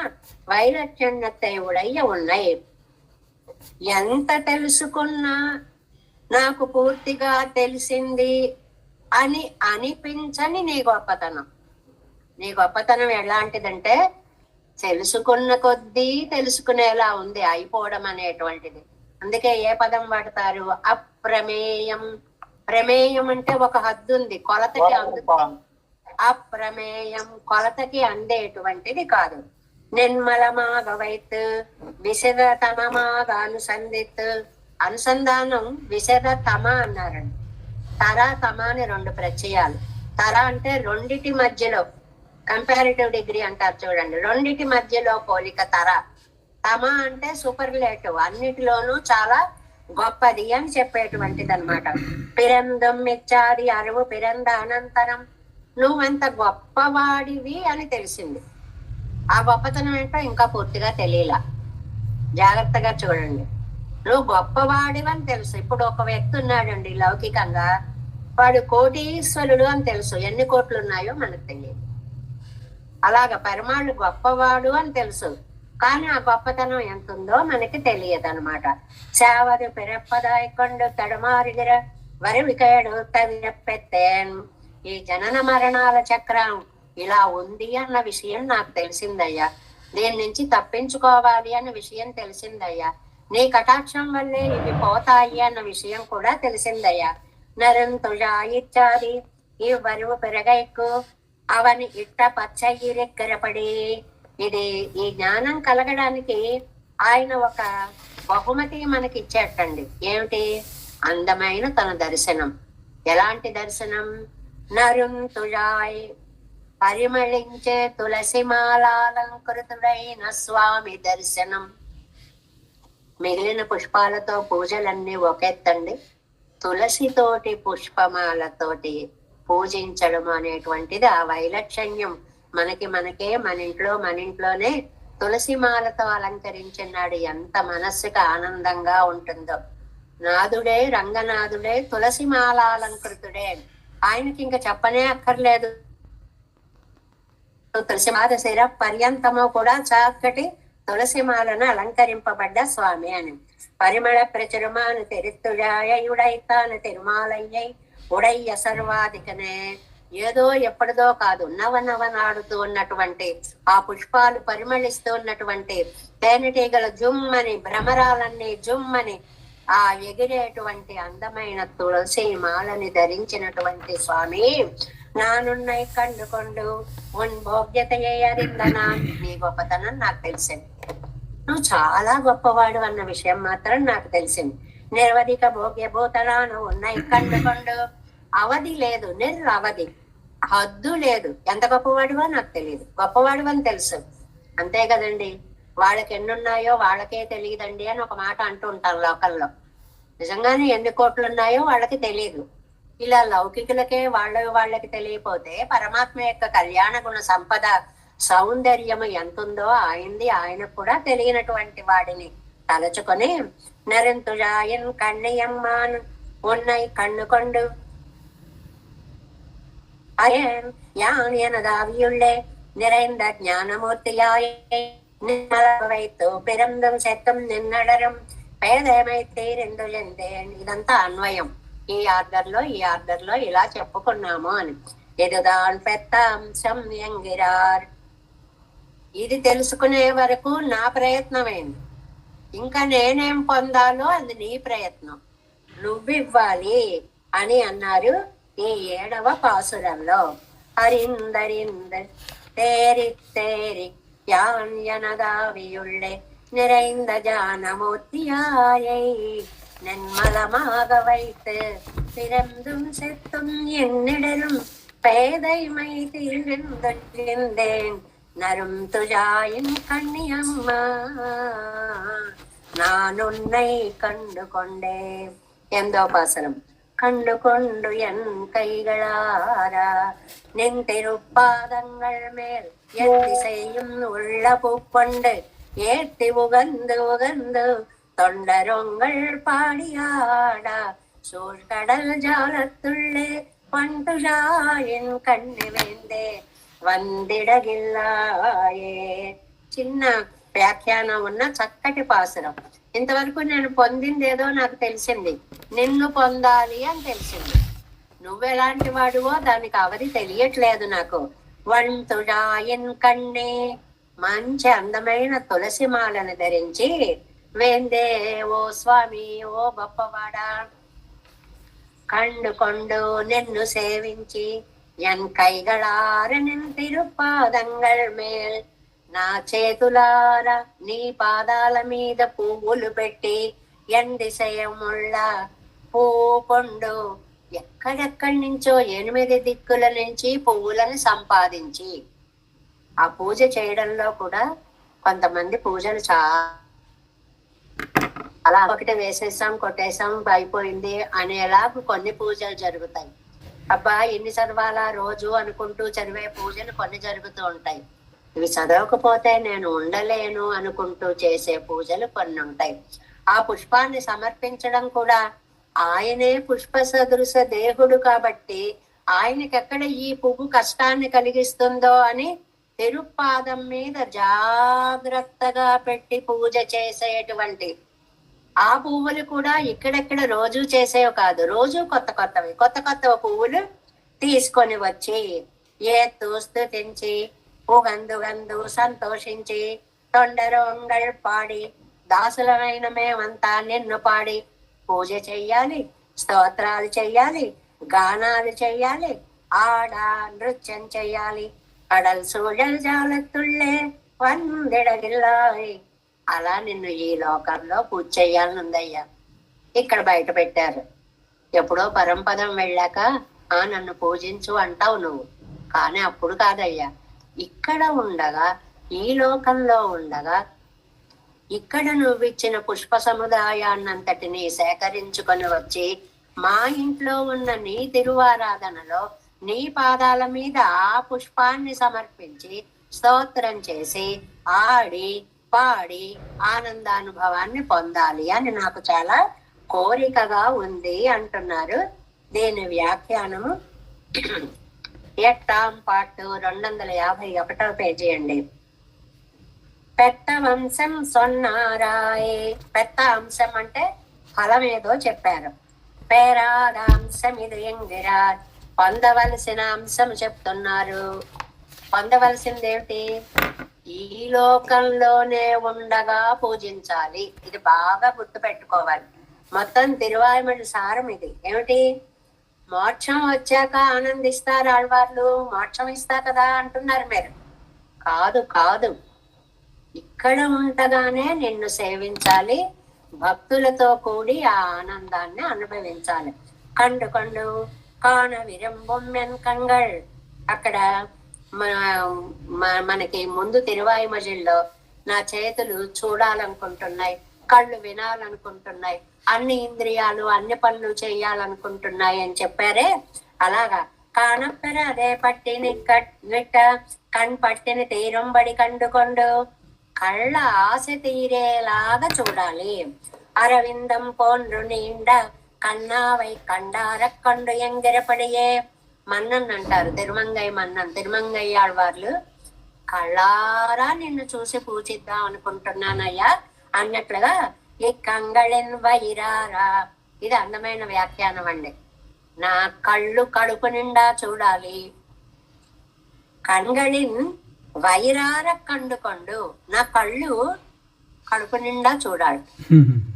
వైలక్షణ్యத்தை ఉడయ్య ఉన్నాయి. ఎంత తెలుసుకున్నా నాకు పూర్తిగా తెలిసింది అని అనిపించని నీ గొప్పతనం. నీ గొప్పతనం ఎలాంటిదంటే తెలుసుకున్న కొద్దీ తెలుసుకునేలా ఉంది, అయిపోవడం అనేటువంటిది. అందుకే ఏ పదం వాడతారు? అప్రమేయం. ప్రమేయం అంటే ఒక హద్దు ఉంది, కొలతకి అందుతుంది. అప్రమేయం కొలతకి అందేటువంటిది కాదు. నిర్మలమాగవైత్ విశదతమమాగ అనుసంధిత్. అనుసంధానం విశదతమ అన్నారండి. తర తమ అని రెండు ప్రత్యయాలు. తర అంటే రెండిటి మధ్యలో, కంపారిటివ్ డిగ్రీ అంటారు చూడండి, రెండిటి మధ్యలో పోలిక తర. తమ అంటే సూపర్లేటివ్, అన్నిటిలోనూ చాలా గొప్పది అని చెప్పేటువంటిది అనమాట. పిరందం ఇచ్చాది అరువు పిరంద అనంతరం. నువ్వెంత గొప్పవాడివి అని తెలిసింది. ఆ గొప్పతనం ఏంటో ఇంకా పూర్తిగా తెలియలా. జాగ్రత్తగా చూడండి. నువ్వు గొప్పవాడివని తెలుసు. ఇప్పుడు ఒక వ్యక్తి ఉన్నాడండి లౌకికంగా, వాడు కోటీశ్వరుడు అని తెలుసు, ఎన్ని కోట్లు ఉన్నాయో మనకు తెలియదు. అలాగ పరమాణు గొప్పవాడు అని తెలుసు, కానీ ఆ గొప్పతనం ఎంత ఉందో మనకి తెలియదు అనమాట. చావరు పిరప్పదాయకొండు తడమారిగిర వరివికేడు తవిరప్పెత్తేన్. ఈ జనన మరణాల చక్రం ఇలా ఉంది అన్న విషయం నాకు తెలిసిందయ్యా. దీని నుంచి తప్పించుకోవాలి అన్న విషయం తెలిసిందయ్యా. నీ కటాక్షం వల్లే ఇవి పోతాయి అన్న విషయం కూడా తెలిసిందయ్యా. నరంతుజా ఇచ్చాది ఈ వరువు పెరగైకు అవని ఇట్ట పచ్చగిరెక్కరపడి. ఇది ఈ జ్ఞానం కలగడానికి ఆయన ఒక బహుమతి మనకి ఇచ్చేటండి. ఏమిటి? అందమైన తన దర్శనం. ఎలాంటి దర్శనం? నరుంతుజాయ్ పరిమళించే తులసిమాలాలంకృతుడైన స్వామి దర్శనం. మిగిలిన పుష్పాలతో పూజలన్నీ ఒకెత్తండి, తులసితోటి పుష్పమాలతోటి పూజించడం అనేటువంటిది ఆ వైలక్షణ్యం. మనకే మన ఇంట్లోనే తులసి మాలతో అలంకరించినాడు. ఎంత మనస్సుకు ఆనందంగా ఉంటుందో. నాదుడే రంగనాథుడే తులసి మాల అలంకృతుడే. ఆయనకి ఇంకా చెప్పనే అక్కర్లేదు. తులసి మాల శిర పర్యంతము కూడా చక్కటి తులసి మాలను అలంకరింపబడ్డ స్వామి అని. పరిమళ ప్రచురమాను తెరిత్తుడాయుడైతాను తిరుమాలయ్యై ఉడయ్య సర్వాధికనే. ఏదో ఎప్పటిదో కాదు, నవనవనాడుతూ ఉన్నటువంటి ఆ పుష్పాలు పరిమళిస్తూ ఉన్నటువంటి తేనెటీగల జుమ్మని, భ్రమరాలన్నీ జుమ్మని ఆ ఎగిరేటువంటి అందమైన తులసి మాలని ధరించినటువంటి స్వామి నానున్నై కండుకొండు ఉన్ భోగ్యతయ్యరిందనా. నీ గొప్పతనం నాకు తెలిసింది. నువ్వు చాలా గొప్పవాడు అన్న విషయం మాత్రం నాకు తెలిసింది. నిర్వధిక భోగ్య భూతలాను ఉన్నాయి కండుకొండు. అవధి లేదు, అవధి, హద్దు లేదు. ఎంత గొప్పవాడివో నాకు తెలియదు, గొప్పవాడివో అని తెలుసు. అంతే కదండి. వాళ్ళకి ఎన్నున్నాయో వాళ్ళకే తెలియదండి అని ఒక మాట అంటూ ఉంటారు లోకల్లో. నిజంగానే ఎన్ని కోట్లు ఉన్నాయో వాళ్ళకి తెలియదు. ఇలా లౌకికులకే వాళ్ళకి తెలియపోతే పరమాత్మ యొక్క కళ్యాణ గుణ సంపద సౌందర్యము ఎంతుందో ఆయనకు కూడా తెలియనటువంటి వాడిని తలచుకొని నరెంతుజాయన్ కన్నయ్యమ్మాన్ ఉన్నై కన్నుకొండు அயன் யான் எனதாவியுள்ளே நிறைந்த ஞானமூர்த்தியாய் வைத்து பிறந்தும் செத்தும் நின்னடரும் పేదమై తీరెందులెందేన్. ఇదంతా అన్వయం. ఈ ఆర్డర్ లో ఇలా చెప్పుకున్నాము అని. ఎదుదాన్ పెద్ద అంశం ఎంగిరార్. ఇది తెలుసుకునే వరకు నా ప్రయత్నమైంది. ఇంకా నేనేం పొందాలో అది నీ ప్రయత్నం, నువ్వివ్వాలి అని అన్నారు ఈ 7వ పాసురంలో. హరిందరింద తేరి తేరి యాన్ எனதாவியுள்ளே நிறைந்த ஜானமூர்த்தியாயை நென்மலமாக வைத்து பிறந்தும் செத்தும் என்னிடரும் பேதைமை தீர்ந்தேன் நரும் துஜாயின் கண்ணியம்மா நான் உன்னை கண்டு கொண்டேன். 8వ పాసరం. கண்டுகொண்டு என் கைகளாரா நின் திருப்பாதங்கள் மேல் என் திசையும் உள்ள பூக்கொண்டு ஏத்தி உகந்து தொண்டரொங்கள் பாடியாட சூழ்கடல் ஜாலத்துள்ளே பண்டுஷாயின் கண்ணி வேந்தே వందిడగిల్లాయే. చిన్న వ్యాఖ్యానం ఉన్న చక్కటి పాసురం. ఇంతవరకు నేను పొందింది ఏదో నాకు తెలిసింది, నిన్ను పొందాలి అని తెలిసింది. నువ్వెలాంటి వాడువో దానికి అవధి తెలియట్లేదు నాకు. వంతుడాయన్ కన్నే, మంచి అందమైన తులసి మాలను ధరించి, వేందే ఓ స్వామి ఓ గొప్పవాడా, కండుకొండు నిన్ను సేవించి ఎన్ కైగళార నిన్ తిరుపాదంగళ్ మేల్, నా చేతులార నీ పాదాల మీద పువ్వులు పెట్టి ఎండిసయముళ్ళ పూకొండు, ఎక్కడెక్కడి నుంచో 8 దిక్కుల నుంచి పువ్వులను సంపాదించి. ఆ పూజ చేయడంలో కూడా కొంతమంది పూజలు అలా ఒకటి వేసేసాం కొట్టేసాం అయిపోయింది అనేలాగా కొన్ని పూజలు జరుగుతాయి. అబ్బా ఎన్ని చదవాలా రోజు అనుకుంటూ చదివే పూజలు కొన్ని జరుగుతూ ఉంటాయి. ఇవి చదవకపోతే నేను ఉండలేను అనుకుంటూ చేసే పూజలు కొన్ని ఉంటాయి. ఆ పుష్పాన్ని సమర్పించడం కూడా ఆయనే పుష్ప సదృశ దేహుడు కాబట్టి ఆయనకెక్కడ ఈ పువ్వు కష్టాన్ని కలిగిస్తుందో అని తిరుపాదం మీద జాగ్రత్తగా పెట్టి పూజ చేసేటువంటి ఆ పువ్వులు కూడా ఇక్కడెక్కడ రోజు చేసేవి కాదు. రోజు కొత్త కొత్త పువ్వులు తీసుకొని వచ్చి స్తుతించి గందు సంతోషించి తొండరొంగళ్ పాడి, దాసులమైన మేమంతా నిన్ను పాడి పూజ చెయ్యాలి, స్తోత్రాలు చెయ్యాలి, గానాలు చెయ్యాలి, ఆడ నృత్యం చెయ్యాలి. కడల్ సూழல் జాలతుళ్ళే వందిడగిల్లాయ్. అలా నిన్ను ఈ లోకంలో పూజ చెయ్యాలని ఉందయ్యా. ఇక్కడ బయట పెట్టారు. ఎప్పుడో పరంపదం వెళ్ళాక నన్ను పూజించు అంటావు నువ్వు, కానీ అప్పుడు కాదయ్యా. ఇక్కడ ఉండగా, ఈ లోకంలో ఉండగా, ఇక్కడ నువ్విచ్చిన పుష్ప సముదాయాన్నంతటిని సేకరించుకొని వచ్చి మా ఇంట్లో ఉన్న నీ తిరువారాధనలో నీ పాదాల మీద ఆ పుష్పాన్ని సమర్పించి స్తోత్రం చేసి ఆడి పాడి ఆనందానుభవాన్ని పొందాలి అని నాకు చాలా కోరికగా ఉంది అంటున్నారు. దీని వ్యాఖ్యానము ఎట్టాం పాటు 251వ పేజీ అండి. పెద్ద వంశం సొన్నారాయే. పెద్ద అంశం అంటే ఫలం ఏదో చెప్పారు. పేరాదాంశం ఇది ఎంగిరా, పొందవలసిన అంశం చెప్తున్నారు. పొందవలసింది ఏమిటి? ఈ లోకంలోనే ఉండగా పూజించాలి. ఇది బాగా గుర్తు పెట్టుకోవాలి. మొత్తం తిరువాయుమడి సారం ఇది. ఏమిటి? మోక్షం వచ్చాక ఆనందిస్తారు ఆళ్వార్లు, మోక్షం ఇస్తా కదా అంటున్నారు మీరు. కాదు, ఇక్కడ ఉండగానే నిన్ను సేవించాలి, భక్తులతో కూడి ఆ ఆనందాన్ని అనుభవించాలి. కండు కాన విరంబొమ్మెన్ కంగళ్. అక్కడ మనకి ముందు తిరువాయుమజిల్లో నా చేతులు చూడాలనుకుంటున్నాయి, కళ్ళు వినాలనుకుంటున్నాయి, అన్ని ఇంద్రియాలు అన్ని పనులు చెయ్యాలనుకుంటున్నాయి అని చెప్పారే. అలాగా కానప్పర అదే పట్టిని కణ్ పట్టిని తీరంబడి కండుకొండు, కళ్ళ ఆశ తీరేలాగా చూడాలి. అరవిందం పోండ్రు నిండ కన్నావై కండార కండు ఎంగిరపడియే. మన్నన్ అంటారు, తిరుమంగయ్య మన్నన్. తిరుమంగయ్య ఆళ్వార్లు కళ్ళారా నిన్ను చూసి పూజిద్దాం అనుకుంటున్నానయ్యా అన్నట్లుగా ఈ కంగళిన్ వైరారా. ఇది అందమైన వ్యాఖ్యానం అండి. నా కళ్ళు కడుపు నిండా చూడాలి. కంగళిన్ వైరార కండుకొండు, నా కళ్ళు కడుపు నిండా చూడాలి.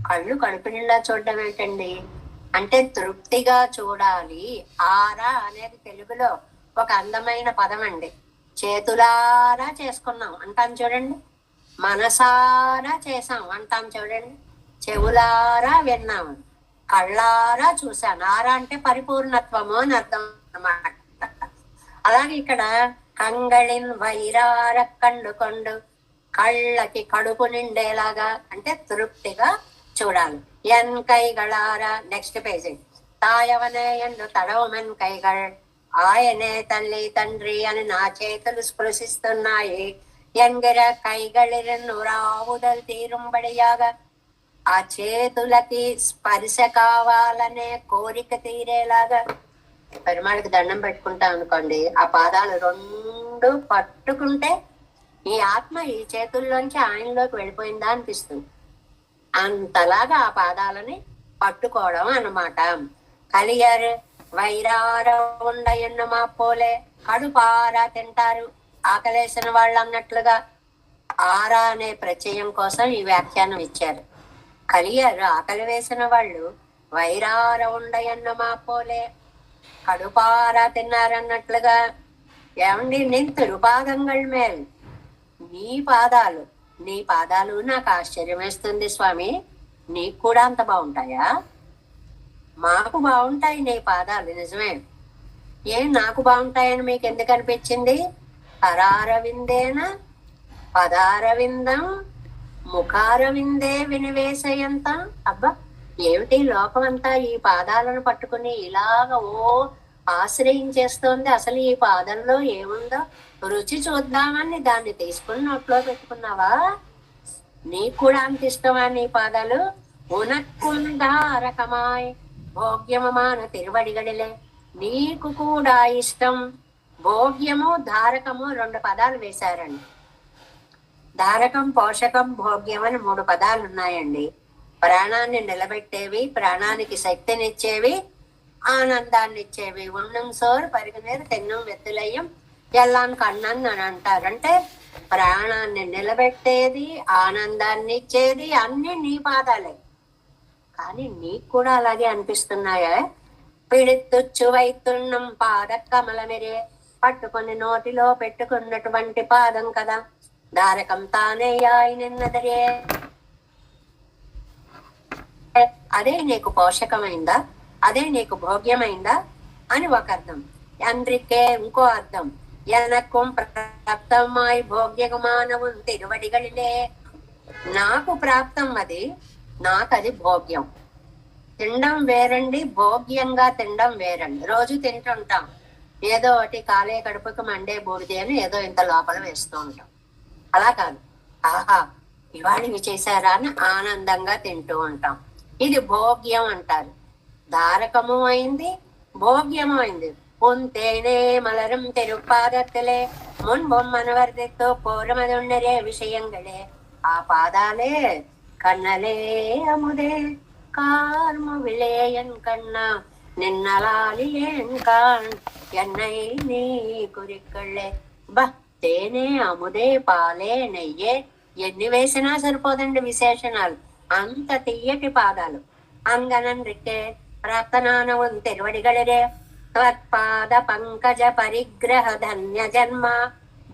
కళ్ళు కడుపు నిండా చూడడం ఏంటండి అంటే తృప్తిగా చూడాలి. ఆరా అనేది తెలుగులో ఒక అందమైన పదం అండి. చేతులారా చేసుకున్నాం అంటాం చూడండి, మనసారా చేసాం అంటాం చూడండి, చెవులారా విన్నాము, కళ్ళారా చూశాను. ఆరా అంటే పరిపూర్ణత్వము అని అర్థం అన్నమాట. అలాగే ఇక్కడ కంగళిన్ వైరార కండుకొండు, కళ్ళకి కడుపు నిండేలాగా అంటే తృప్తిగా చూడాలి. ఎన్ కైగళారా. Next page. తాయవనే ఎందు తడవమన్ కైగళ్, ఆయనే తల్లి తండ్రి అని నా చేతులు స్పృశిస్తున్నాయి. ఎంగిర కైగళిరన్ను రావుదల్ తీరుంబడియాగా. ఆ చేతులకి స్పర్శ కావాలనే కోరిక తీరేలాగా పెరుమాళికి దండం పెట్టుకుంటాం అనుకోండి, ఆ పాదాలు రెండు పట్టుకుంటే ఈ ఆత్మ ఈ చేతుల్లోంచి ఆయనలోకి వెళ్ళిపోయిందా అనిపిస్తుంది. అంతలాగా ఆ పాదాలని పట్టుకోవడం అన్నమాట. కలిగారు వైరార ఉండయన్న మా పోలే కడుపారా తింటారు ఆకలేసిన వాళ్ళు అన్నట్లుగా ఆరా అనే ప్రత్యయం కోసం ఈ వ్యాఖ్యానం ఇచ్చారు. కలిగారు ఆకలి వేసిన వాళ్ళు వైరార ఉండయన్న మా పోలే కడుపారా తిన్నారన్నట్లుగా. ఏమండి నేను తిరుపాదంగళ్ మేల్ నీ పాదాలు నాకు ఆశ్చర్యం వేస్తుంది స్వామి. నీకు కూడా అంత బాగుంటాయా? మాకు బాగుంటాయి నీ పాదాలు, నిజమే. ఏం నాకు బాగుంటాయని మీకు ఎందుకు అనిపించింది? కరారవిందేన పదారవిందం ముఖారవిందే వినివేశయంత. అబ్బా, ఏమిటి లోకం అంతా ఈ పాదాలను పట్టుకుని ఇలాగ ఆశ్రయించేస్తోంది. అసలు ఈ పాదంలో ఏముందో రుచి చూద్దామని దాన్ని తీసుకుని నోట్లో పెట్టుకున్నావా? నీకు కూడా అంత ఇష్టమా నీ పాదాలు? ఉనక్కుందారకమాయ్ భోగ్యమమాన తిరువడిగడిలే. నీకు కూడా ఇష్టం. భోగ్యము ధారకము 2 పదాలు వేశారండి. ధారకం, పోషకం, భోగ్యం అని 3 పదాలు ఉన్నాయండి. ప్రాణాన్ని నిలబెట్టేవి, ప్రాణానికి శక్తినిచ్చేవి, ఆనందాన్ని ఇచ్చేవి. ఉన్నం సోర్ పరిగనేరు తెన్నం వెత్తులయ్యం ఎల్లాన్ కണ്ണన్ అని అంటారు. అంటే ప్రాణాన్ని నిలబెట్టేది, ఆనందాన్ని ఇచ్చేది అన్ని నీ పాదాలే. కానీ నీకు కూడా అలాగే అనిపిస్తున్నాయా? పిడితుచ్చు వైతున్నం పాద కమలమెరే, పట్టుకొని నోటిలో పెట్టుకున్నటువంటి పాదం కదా. ధారకం తానే నిన్నదరే. అదే నీకు పోషకమైందా? అదే నీకు భోగ్యమైందా అని ఒక అర్థం. అందుకే ఇంకో అర్థం, ఎనక్కుం ప్రాప్తమాయి భోగ్యమానవం తిరువడిగడిలే. నాకు ప్రాప్తం అది, నాకు అది భోగ్యం. తినడం వేరండి, భోగ్యంగా తినడం వేరండి. రోజు తింటుంటాం, ఏదో ఒకటి కాలే కడుపుకు మండే బూడిదే అని ఏదో ఇంత లోపల వేస్తూ ఉంటాం. అలా కాదు, ఆహా ఇవాళ ఇవి చేశారా అని ఆనందంగా తింటూ ఉంటాం. ఇది భోగ్యం అంటారు. ధారకము అయింది, భోగ్యము అయింది. పొంతేనే మలరం తిరుపాదత్తులే మున్బొమ్మనవర్దితో పోరమదుండరే విషయంగళే. ఆ పాదాలే కన్నలే అముదే కార్ము విలేయన్ కన్నా నిన్నలాలియేన్ కాన్ ఎన్నై నీ కురిక్కళ్ళే. బా, తేనె, అముదే, పాలే, నెయ్యే ఎన్ని వేసినా సరిపోదండి విశేషణాలు. అంత తీయటి పాదాలు. అంగనన్ రిక్కే ప్రాప్తనానవం తిరువడిగళిరే. త్వత్పాద పంకజ పరిగ్రహ ధన్య జన్మ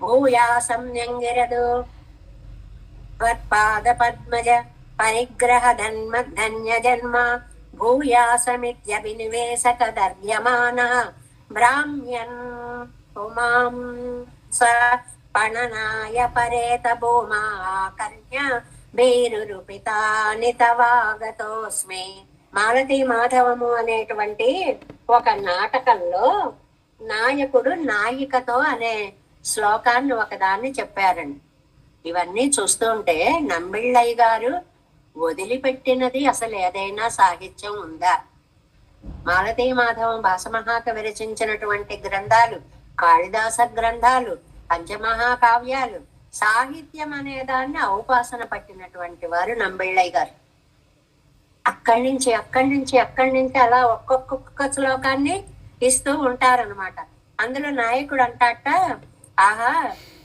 భూయాసం యంగిరదు. త్వత్పాద పద్మజ పరిగ్రహ ధన్య జన్మ భూయాసమిత్యభినివేశక దర్యమానః బ్రాహ్మ్యన్ ఉమాం స పణనాయ పరేత భూమా కన్య బేరురుపితాని తవాగతోస్మి. మాలతీ మాధవము అనేటువంటి ఒక నాటకంలో నాయకుడు నాయికతో అనే శ్లోకాన్ని ఒకదాన్ని చెప్పారండి. ఇవన్నీ చూస్తూ ఉంటే నంబిళ్ళయ్య గారు వదిలిపెట్టినది అసలు ఏదైనా సాహిత్యం ఉందా? మాలతీ మాధవం భాసమహాకవి రచించినటువంటి గ్రంథాలు, కాళిదాస గ్రంథాలు, పంచమహాకావ్యాలు, సాహిత్యం అనే దాన్ని ఔపాసన పట్టినటువంటి వారు నంబిళ్ళయ్య గారు. అక్కడి నుంచి అలా ఒక్కొక్క శ్లోకాన్ని ఇస్తూ ఉంటారనమాట. అందులో నాయకుడు అంటాట, ఆహా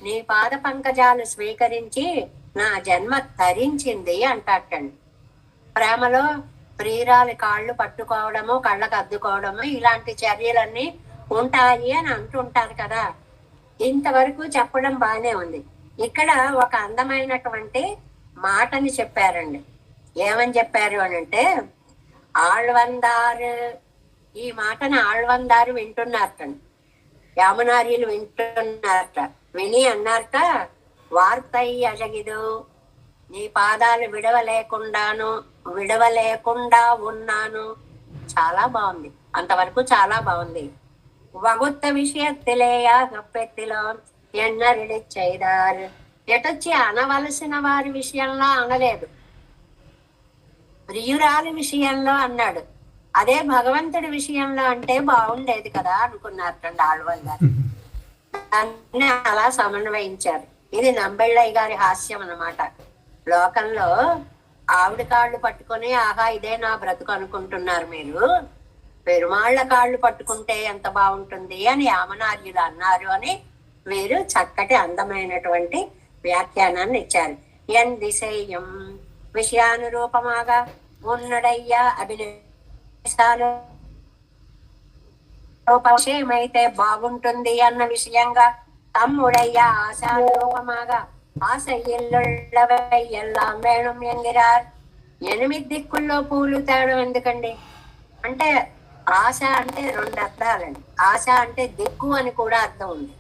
నీ పాద పంకజాలు స్వీకరించి నా జన్మ తరించింది అంటాటండి. ప్రేమలో ప్రియురాలి కాళ్ళు పట్టుకోవడము, కళ్ళకు అద్దుకోవడము, ఇలాంటి చర్యలన్నీ ఉంటాయి అని అంటుంటారు కదా. ఇంతవరకు చెప్పడం బానే ఉంది. ఇక్కడ ఒక అందమైనటువంటి మాటని చెప్పారండి. ఏమని చెప్పారు అని అంటే, ఆళ్వందారు, ఈ మాటను ఆళ్వందారు వింటున్నారటండి. యామునార్యులు వింటున్నారట. విని అన్నారట, వార్తై అజగిదు, నీ పాదాలు విడవలేకుండా ఉన్నాను. చాలా బాగుంది, అంతవరకు చాలా బాగుంది. వగుత్త విషయత్తిలేయా గప్పెత్తిలో ఎన్నరిడి చేయదారు. ఎటొచ్చి అనవలసిన వారి విషయంలో అనలేదు. ప్రియురాలి విషయంలో అన్నాడు. అదే భగవంతుడి విషయంలో అంటే బాగుండేది కదా అనుకున్నారటండి ఆళ్వార్ గారు. దాన్ని అలా సమన్వయించారు. ఇది నంబెళ్ళయ్య గారి హాస్యం అన్నమాట. లోకంలో ఆవిడ కాళ్ళు పట్టుకొని ఆహా ఇదే నా బ్రతుకు అనుకుంటున్నారు మీరు, పెరుమాళ్ల కాళ్ళు పట్టుకుంటే ఎంత బాగుంటుంది అని యామనార్యులు అన్నారు అని వీరు చక్కటి అందమైనటువంటి వ్యాఖ్యానాన్ని ఇచ్చారు. ఎన్ దిశేయం విషయానురూపమాగా ఉన్నడయ్యా అభినయాలు రూపమైతే బాగుంటుంది అన్న విషయంగా తమ్ముడయ్యా ఆశానురూపమాగా ఆశ ఇల్లుళ్ళవై ఎల్లాం వేణుం ఎంగిరార్. 8 దిక్కుల్లో పూలు తేడం ఎందుకండి అంటే ఆశ అంటే 2 అర్థాలండి. ఆశ అంటే దిక్కు అని కూడా అర్థం ఉంది.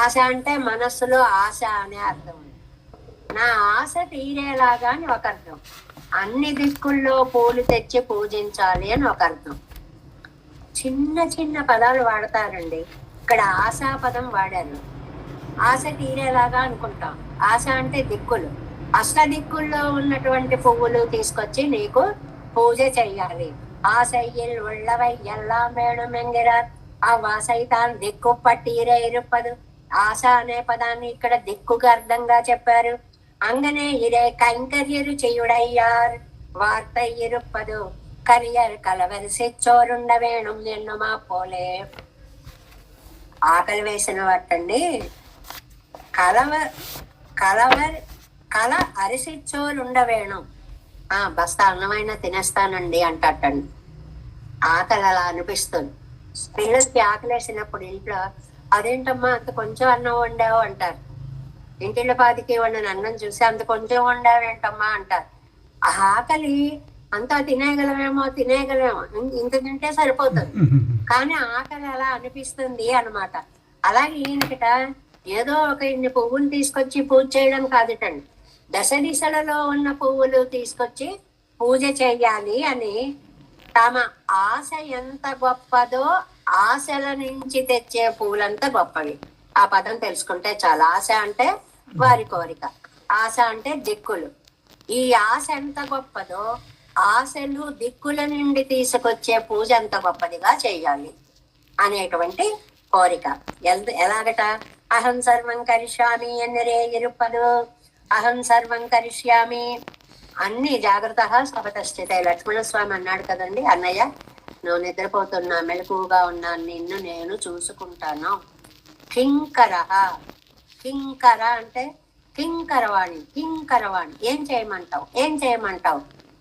ఆశ అంటే మనస్సులో ఆశ అనే అర్థం ఉంది. నా ఆశ తీరేలాగా అని ఒక అర్థం. అన్ని దిక్కుల్లో పూలు తెచ్చి పూజించాలి అని ఒక అర్థం. చిన్న చిన్న పదాలు వాడతారండి. ఇక్కడ ఆశా పదం వాడారు. ఆశ తీరేలాగా అనుకుంటాం. ఆశ అంటే దిక్కులు. అష్ట దిక్కుల్లో ఉన్నటువంటి పువ్వులు తీసుకొచ్చి నీకు పూజ చెయ్యాలి. ఆశయ్యల్ ఉళ్ళవై ఎల్లాం వేణుం ఎంగిరార్. ఆ వాసైతాన్ దిక్కు పట్టీరే ఇరుప్పదు. ఆశ అనే పదాన్ని ఇక్కడ దిక్కుగా అర్థంగా చెప్పారు. అంగనే ఇరే కైంకర్యరు చేయుడయ్యార్ వార్త ఇరుప్పదు. కరియర్ కలవరిసి చోరుండ వేణుం ఎన్నుమా పోలే. ఆకలి వేసిన వాటండి కల అరిసిచ్చోరుండ వేణుం. బస్తా అన్నమైనా తినేస్తానండి అంటండి. ఆకలి అలా అనిపిస్తుంది. పిల్లలకి ఆకలి వేసినప్పుడు ఇంట్లో అదేంటమ్మా అంత కొంచెం అన్నం వండావు అంటారు. ఇంటిళ్ళ పాతికి వండిన అన్నం చూసి అంత కొంచెం వండావేంటమ్మా అంటారు. ఆ ఆకలి అంతా తినేయగలమేమో ఇంత తింటే సరిపోతుంది, కానీ ఆకలి అలా అనిపిస్తుంది అనమాట. అలాగే ఈయనకిట ఏదో ఒక ఇన్ని పువ్వులు తీసుకొచ్చి పూజ చేయడం కాదుటండి. దశ దిశలలో ఉన్న పువ్వులు తీసుకొచ్చి పూజ చెయ్యాలి అని తమ ఆశ ఎంత గొప్పదో ఆశల నుంచి తెచ్చే పూలంతా గొప్పవి. ఆ పదం తెలుసుకుంటే చాలా. ఆశ అంటే వారి కోరిక, ఆశ అంటే దిక్కులు. ఈ ఆశ ఎంత గొప్పదో ఆశలు దిక్కుల నుండి తీసుకొచ్చే పూజ ఎంత గొప్పదిగా చెయ్యాలి అనేటువంటి కోరిక. ఎలాగట? అహం సర్వం కరిష్యామి ఎన్నరే ఇరుపదు. అహం సర్వం కరిష్యామి. అన్ని జాగ్రత్త సపతస్థితే. లక్ష్మణస్వామి అన్నాడు కదండి, అన్నయ్య నువ్వు నిద్రపోతున్నా మెలకుగా ఉన్నాను, నిన్ను నేను చూసుకుంటాను. కింకర. కింకర అంటే కింకరవాణి. కింకరవాణి ఏం చేయమంటావు.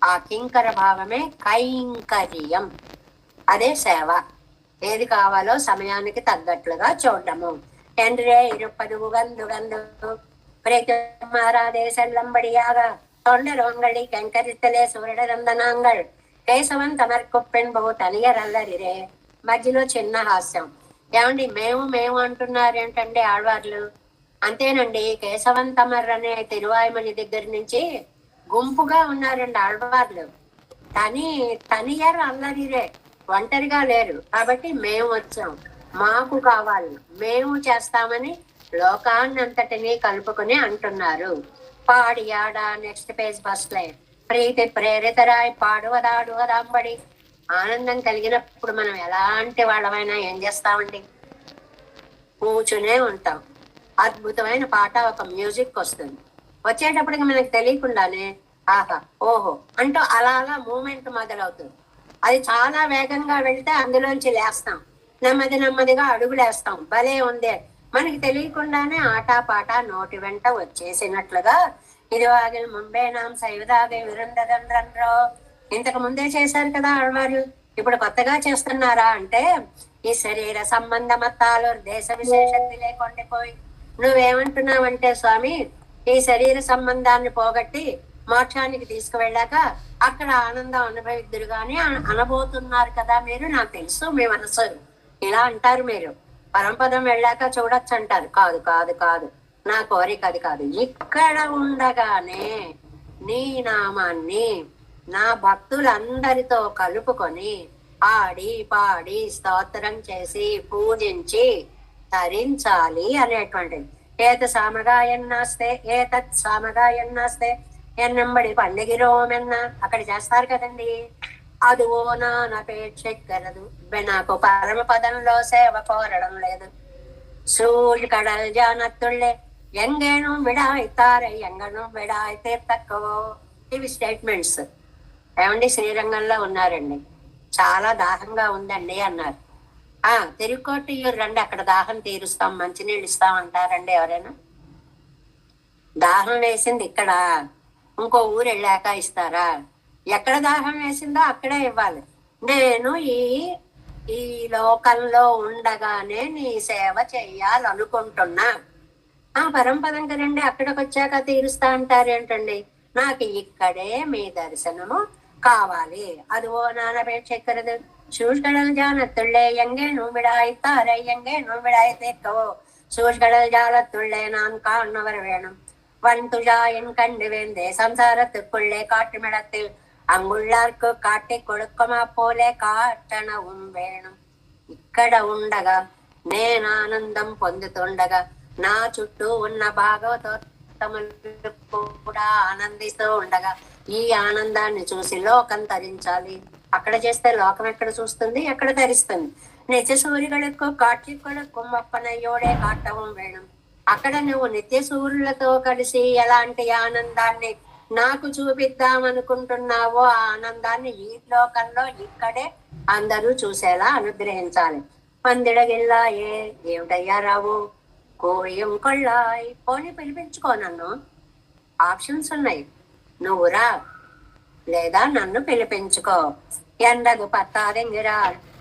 ఆ కింకర భావమే కైంకర్యం. అదే సేవ. ఏది కావాలో సమయానికి తగ్గట్లుగా చూడము. ఎండ్రే ఇరుపదు గందు ప్రమారాదేశంబడియాగ తొండరోంగళి కెంకరిత్తలే సూర్యరందనాంగళ్ కేశవం తమర్కొప్పెన్ బహు తనియరల్లరిరే. మధ్యలో చిన్న హాస్యం. ఏమండి మేము అంటున్నారు ఏంటండి ఆళ్వార్లు? అంతేనండి, కేశవంతమర్ అనే తిరువాయుమని దగ్గర నుంచి గుంపుగా ఉన్నారండి ఆళ్వార్లు. తనియర్ అల్లరిరే, ఒంటరిగా లేరు. కాబట్టి మేము వచ్చాం, మాకు కావాలి, మేము చేస్తామని లోకాన్నంతటినీ కలుపుకొని అంటున్నారు. పాడియాడ. Next page first line. ప్రీతి ప్రేరితరాయ్ పాడువదాడువదాంబడి. ఆనందం కలిగినప్పుడు మనం ఎలాంటి వాళ్ళమైనా ఏం చేస్తామండి? కూర్చునే ఉంటాం. అద్భుతమైన పాట, ఒక మ్యూజిక్ వస్తుంది. వచ్చేటప్పటికి మనకు తెలియకుండానే ఆహా ఓహో అంటూ అలా మూమెంట్ మొదలవుతుంది. అది చాలా వేగంగా వెళ్తే అందులోంచి లేస్తాం, నెమ్మదిగా అడుగులేస్తాం. భలే ఉందే, మనకి తెలియకుండానే ఆటపాట నోటి వెంట వచ్చేసినట్లుగా. ఇది వాగిల్ ముంబేనాం సైవదాగే విరుండదండ్రో. ఇంతకు ముందే చేశారు కదా ఆళ్వారు, ఇప్పుడు కొత్తగా చేస్తున్నారా అంటే ఈ శరీర సంబంధమత్తాలు దేశ విశేషత్తి లేకొండిపోయి. నువ్వేమంటున్నావంటే స్వామి, ఈ శరీర సంబంధాన్ని పోగొట్టి మోక్షానికి తీసుకువెళ్ళాక అక్కడ ఆనందం అనుభవిద్దురు గాని అనబోతున్నారు కదా మీరు. నాకు తెలుసు మీ మనసు ఇలా అంటారు మీరు. పరంపదం వెళ్ళాక చూడొచ్చు అంటారు. కాదు, నా కోరిక అది కాదు. ఇక్కడ ఉండగానే నీ నామాన్ని నా భక్తులందరితో కలుపుకొని ఆడి పాడి స్తోత్రం చేసి పూజించి తరించాలి అనేటువంటిది. ఏతత్ సామగాయన్నాస్తే ఎన్నంబడి పండగిరోమెన్న అక్కడ చేస్తారు కదండి. అదువో నానపేక్షెక్కరదు నాకు పరమ పదంలో సేవ కోరడం లేదు. సూర్య కడల్ జానత్తుళ్ళే ఎంగేను విడాయితారే ఎంగను విడాయితే తక్కువ. ఇవి స్టేట్మెంట్స్. ఏమండి శ్రీరంగంలో ఉన్నారండి, చాలా దాహంగా ఉందండి అన్నారు. తిరుక్కోటి రండి, అక్కడ దాహం తీరుస్తాం, మంచినీళ్ళు ఇస్తాం అంటారండి ఎవరైనా? దాహం వేసింది ఇక్కడ, ఇంకో ఊరు వెళ్ళాక ఇస్తారా? ఎక్కడ దాహం వేసిందో అక్కడే ఇవ్వాలి. నేను ఈ లోకంలో ఉండగానే నీ సేవ చెయ్యాలనుకుంటున్నా. పరంపదం కదండి, అక్కడికి వచ్చాక తీరుస్తా అంటారేంటండి? నాకు ఇక్కడే మీ దర్శనము కావాలి. అదివో నానపేక్షెక్కరదు சூழ்கடல் ஜாலத்துள்ளே எங்கேனும் விடாய்த்தாரை எங்கேனும் விடாய்த்தேக்கவோ சூழ்கடல் ஜாலத்துள்ளே நான் காணவர் வேணும் வன்துழா என் கண்டு வேந்தே சம்சாரத்துக்குள்ளே காட்டுமிடத்தில் అంగుళ్ళార్కు కాటి కొడుకుమా పోలే కాటనவும் వేణం. ఇక్కడ ఉండగా నేను ఆనందం పొందుతుండగా నా చుట్టూ ఉన్న భాగవతోత్తములు కూడా ఆనందిస్తూ ఉండగా ఈ ఆనందాన్ని చూసి లోకం తరించాలి. అక్కడ చేస్తే లోకం ఎక్కడ చూస్తుంది, ఎక్కడ ధరిస్తుంది? నిత్య సూర్యులకు కాట్లికులకు మొప్పనయ్యోడే కాటవం వేణం. అక్కడ నువ్వు నిత్య సూర్యులతో కలిసి ఎలాంటి ఆనందాన్ని నాకు చూపిద్దామనుకుంటున్నావో ఆ ఆనందాన్ని ఈ లోకంలో ఇక్కడే అందరూ చూసేలా అనుగ్రహించాలి. పందిడగిల్లా ఏమిటయ్యా రావు కోయం కొళ్ళాయి పోని పిలిపించుకో నన్ను. ఆప్షన్స్ ఉన్నాయి, నువ్వు రా లేదా నన్ను పిలిపించుకో. ఎండగు పత్తాదెంగిరా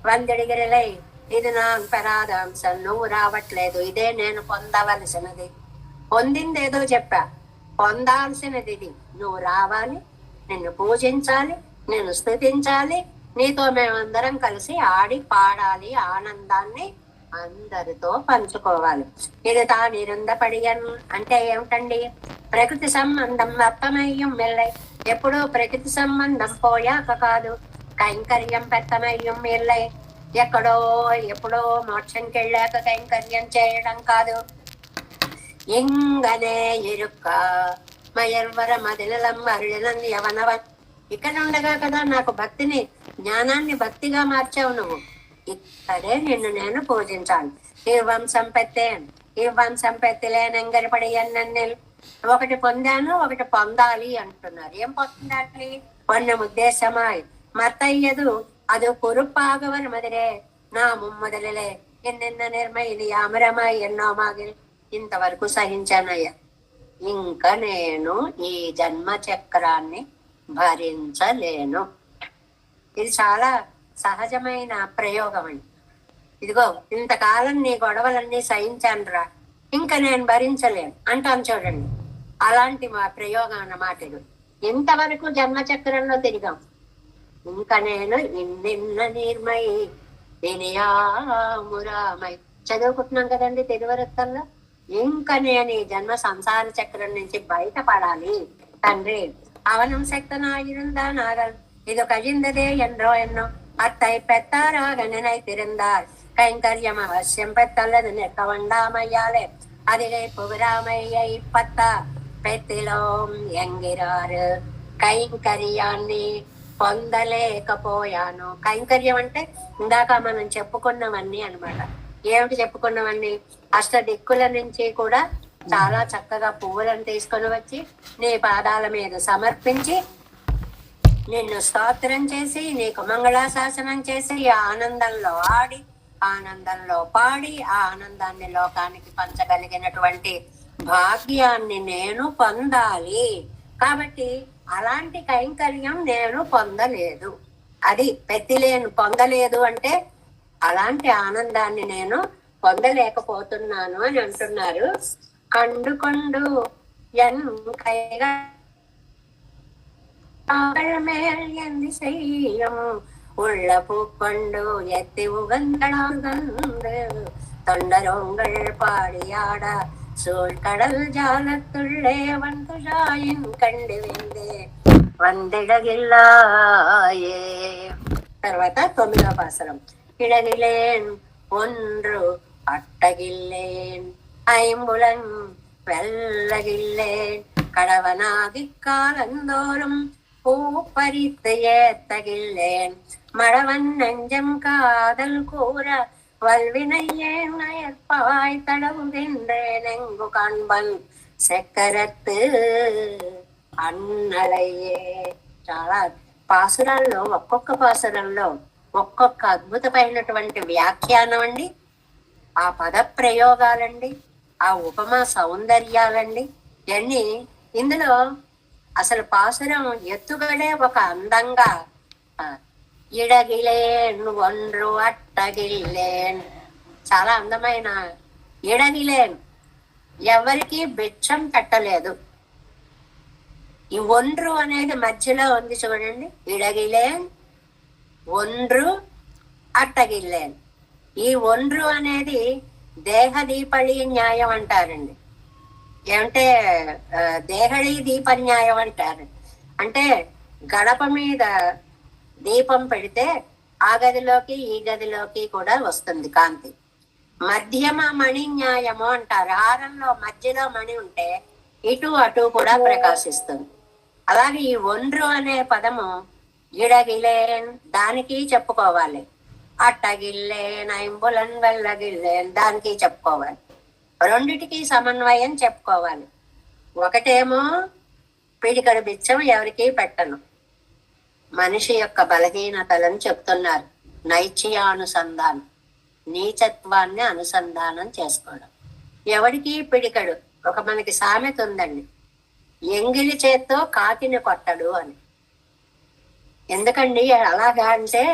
వందిడిగిరిలై ఇది నా పెరాదాంశం, నువ్వు రావట్లేదు, ఇదే నేను పొందవలసినది. పొందిందేదో చెప్పా, పొందాల్సినది ఇది. నువ్వు రావాలి, నిన్ను పూజించాలి, నిన్ను స్తుతించాలి, నీతో మేమందరం కలిసి ఆడి పాడాలి, ఆనందాన్ని అందరితో పంచుకోవాలి. ఇది తానిరుందపడియన్ అంటే ఏమిటండి? ప్రకృతి సంబంధం అర్థమయ్యం మెల్లై, ఎప్పుడూ ప్రకృతి సంబంధం పోయాక కాదు. కైంకర్యం పెత్తమయ్యం మెల్లై, ఎక్కడో ఎప్పుడో మోక్షంకి వెళ్ళాక కైంకర్యం చేయడం కాదు. ఇంగనే ఇరుక్క మయర్వర మదిలం అరుళనం యవనవన్. ఇక్కడ ఉండగా కదా నాకు భక్తిని జ్ఞానాన్ని భక్తిగా మార్చావు నువ్వు. ఇక్కడే నిన్ను నేను పూజించాలి. ఈ వంశం పెత్తిలేనంగరపడి ఎన్నెల్ ఒకటి పొందాను, ఒకటి పొందాలి అంటున్నారు. ఏం పొందాలి? పొన్నం ఉద్దేశమాయ్ మత్తయ్యదు అది కురుపాగవన్ మదిరే నా ముమ్మదలే ఎన్నెన్న నిర్మయిని అమరమాయి ఎన్నో మాగిల్. ఇంతవరకు సహించానయ్యా, ఇంకా నేను ఈ జన్మ చక్రాన్ని భరించలేను. ఇది చాలా సహజమైన ప్రయోగం అండి. ఇదిగో ఇంతకాలం నీ గొడవలన్నీ సహించానురా, ఇంకా నేను భరించలేను అంటాను చూడండి. అలాంటి మా ప్రయోగం అన్నమాట ఇది. ఇంతవరకు జన్మచక్రంలో తిరిగాం, ఇంకా నేను ఇన్నిన్న నిర్మై వినియామురామై చదువుకుంటున్నాం కదండి తిరువరత్తంలో. ఇంకా నేను ఈ జన్మ సంసార చక్రం నుంచి బయటపడాలి తండ్రి. అవనం శక్తనాயிருందా నాగల్ ఇది కజిందదే ఎండ్రో ఎన్నో అత్తై పెత్తారాగనై తిరుందార్ கைங்கரியம் அவசியம் பெத்தல்லது நிற்க வேண்டாமையாலே அதிலே புகராமையை பத்தா పెత్తిలోం ఎంగిరారు కైంకర్యాన్ని పొందలేకపోయాను. కైంకర్యం అంటే ఇందాక మనం చెప్పుకున్నవన్నీ అనమాట. ఏమిటి చెప్పుకున్నవన్నీ? అష్ట దిక్కుల నుంచి కూడా చాలా చక్కగా పువ్వులను తీసుకొని వచ్చి నీ పాదాల మీద సమర్పించి నిన్ను స్తోత్రం చేసి నీకు మంగళాశాసనం చేసి ఆనందంలో ఆడి ఆనందంలో పాడి ఆ ఆనందాన్ని లోకానికి పంచగలిగినటువంటి భాగ్యాన్ని నేను పొందాలి. కాబట్టి అలాంటి కైంకర్యం నేను పొందలేదు. అది పొందలేదు అంటే అలాంటి ఆనందాన్ని నేను పొందలేకపోతున్నాను అని అంటున్నారు. కండు ఎన్ కైగా மேல் எந்தி செய்யும் உள்ள பூக்கொண்டு எத்தி உகந்தளாங்கந்து தொண்டரோங்கள் பாடியாட சூழ்கடல் ஜாலத்துள்ளே வந்துஷாயின் கண்டு వెందే వందిడగిల్లాయే. తర్వాత 9వ పాసరం. ఇడగిలేన్ ఒன்று అట్టగిల్లేన్ ఐంబులన్ వెల్లగిల్లేన్ கடவனாகிக்காலந்தோறும் பூப்பறித்து ஏத்தகில்லேன் மழவன் நெஞ்சம் காதல் கூற வல்வினையேன் நயற்பாய் தடவுகின்றேன் எங்கு காண்பன் చక్కరత్తు అన్నలయ్యే. చాలా పాసురాల్లో ఒక్కొక్క పాసురంలో ఒక్కొక్క అద్భుతమైనటువంటి వ్యాఖ్యానం అండి, ఆ పద ప్రయోగాలండి, ఆ ఉపమా సౌందర్యాలండి, ఇవన్నీ ఇందులో అసలు పాసురం ఎత్తుగడే ఒక అందంగా ఇడగిలేన్ ఒండ్రు అట్టగిల్లేన్, చాలా అందమైన ఇడగిలేన్, ఎవరికి భిక్షం పెట్టలేదు. ఈ ఒండ్రు అనేది మధ్యలో ఉంది చూడండి, ఇడగిలేన్ ఒండ్రు అట్టగిల్లేన్. ఈ ఒండ్రు అనేది దేహదీపళి న్యాయం అంటారండి. ఏమంటే దేహళీ దీప న్యాయం అంటారు. అంటే గడప మీద దీపం పెడితే ఆ గదిలోకి ఈ గదిలోకి కూడా వస్తుంది కాంతి. మధ్యమ మణి న్యాయము అంటారు. హారంలో మధ్యలో మణి ఉంటే ఇటు అటు కూడా ప్రకాశిస్తుంది. అలాగే ఈ ఒండ్రు అనే పదము ఇడగిలేన్ దానికి చెప్పుకోవాలి, అట్టగిల్లేన్ ఐంబులన్ వెళ్ళగిల్లేన్ దానికి చెప్పుకోవాలి. రెండిటికి సమన్వయం చెప్పుకోవాలి. ఒకటేమో పిడికడు బిచ్చం ఎవరికి పెట్టను, మనిషి యొక్క బలహీనతలను చెప్తున్నారు. నైత్యానుసంధానం, నీచత్వాన్ని అనుసంధానం చేసుకోవడం. ఎవడికి పిడికడు, ఒక మనకి సామెత ఉందండి, ఎంగిలి చేత్తో కాకిని కొట్టడు అని. ఎందుకండి అలాగా అంటే,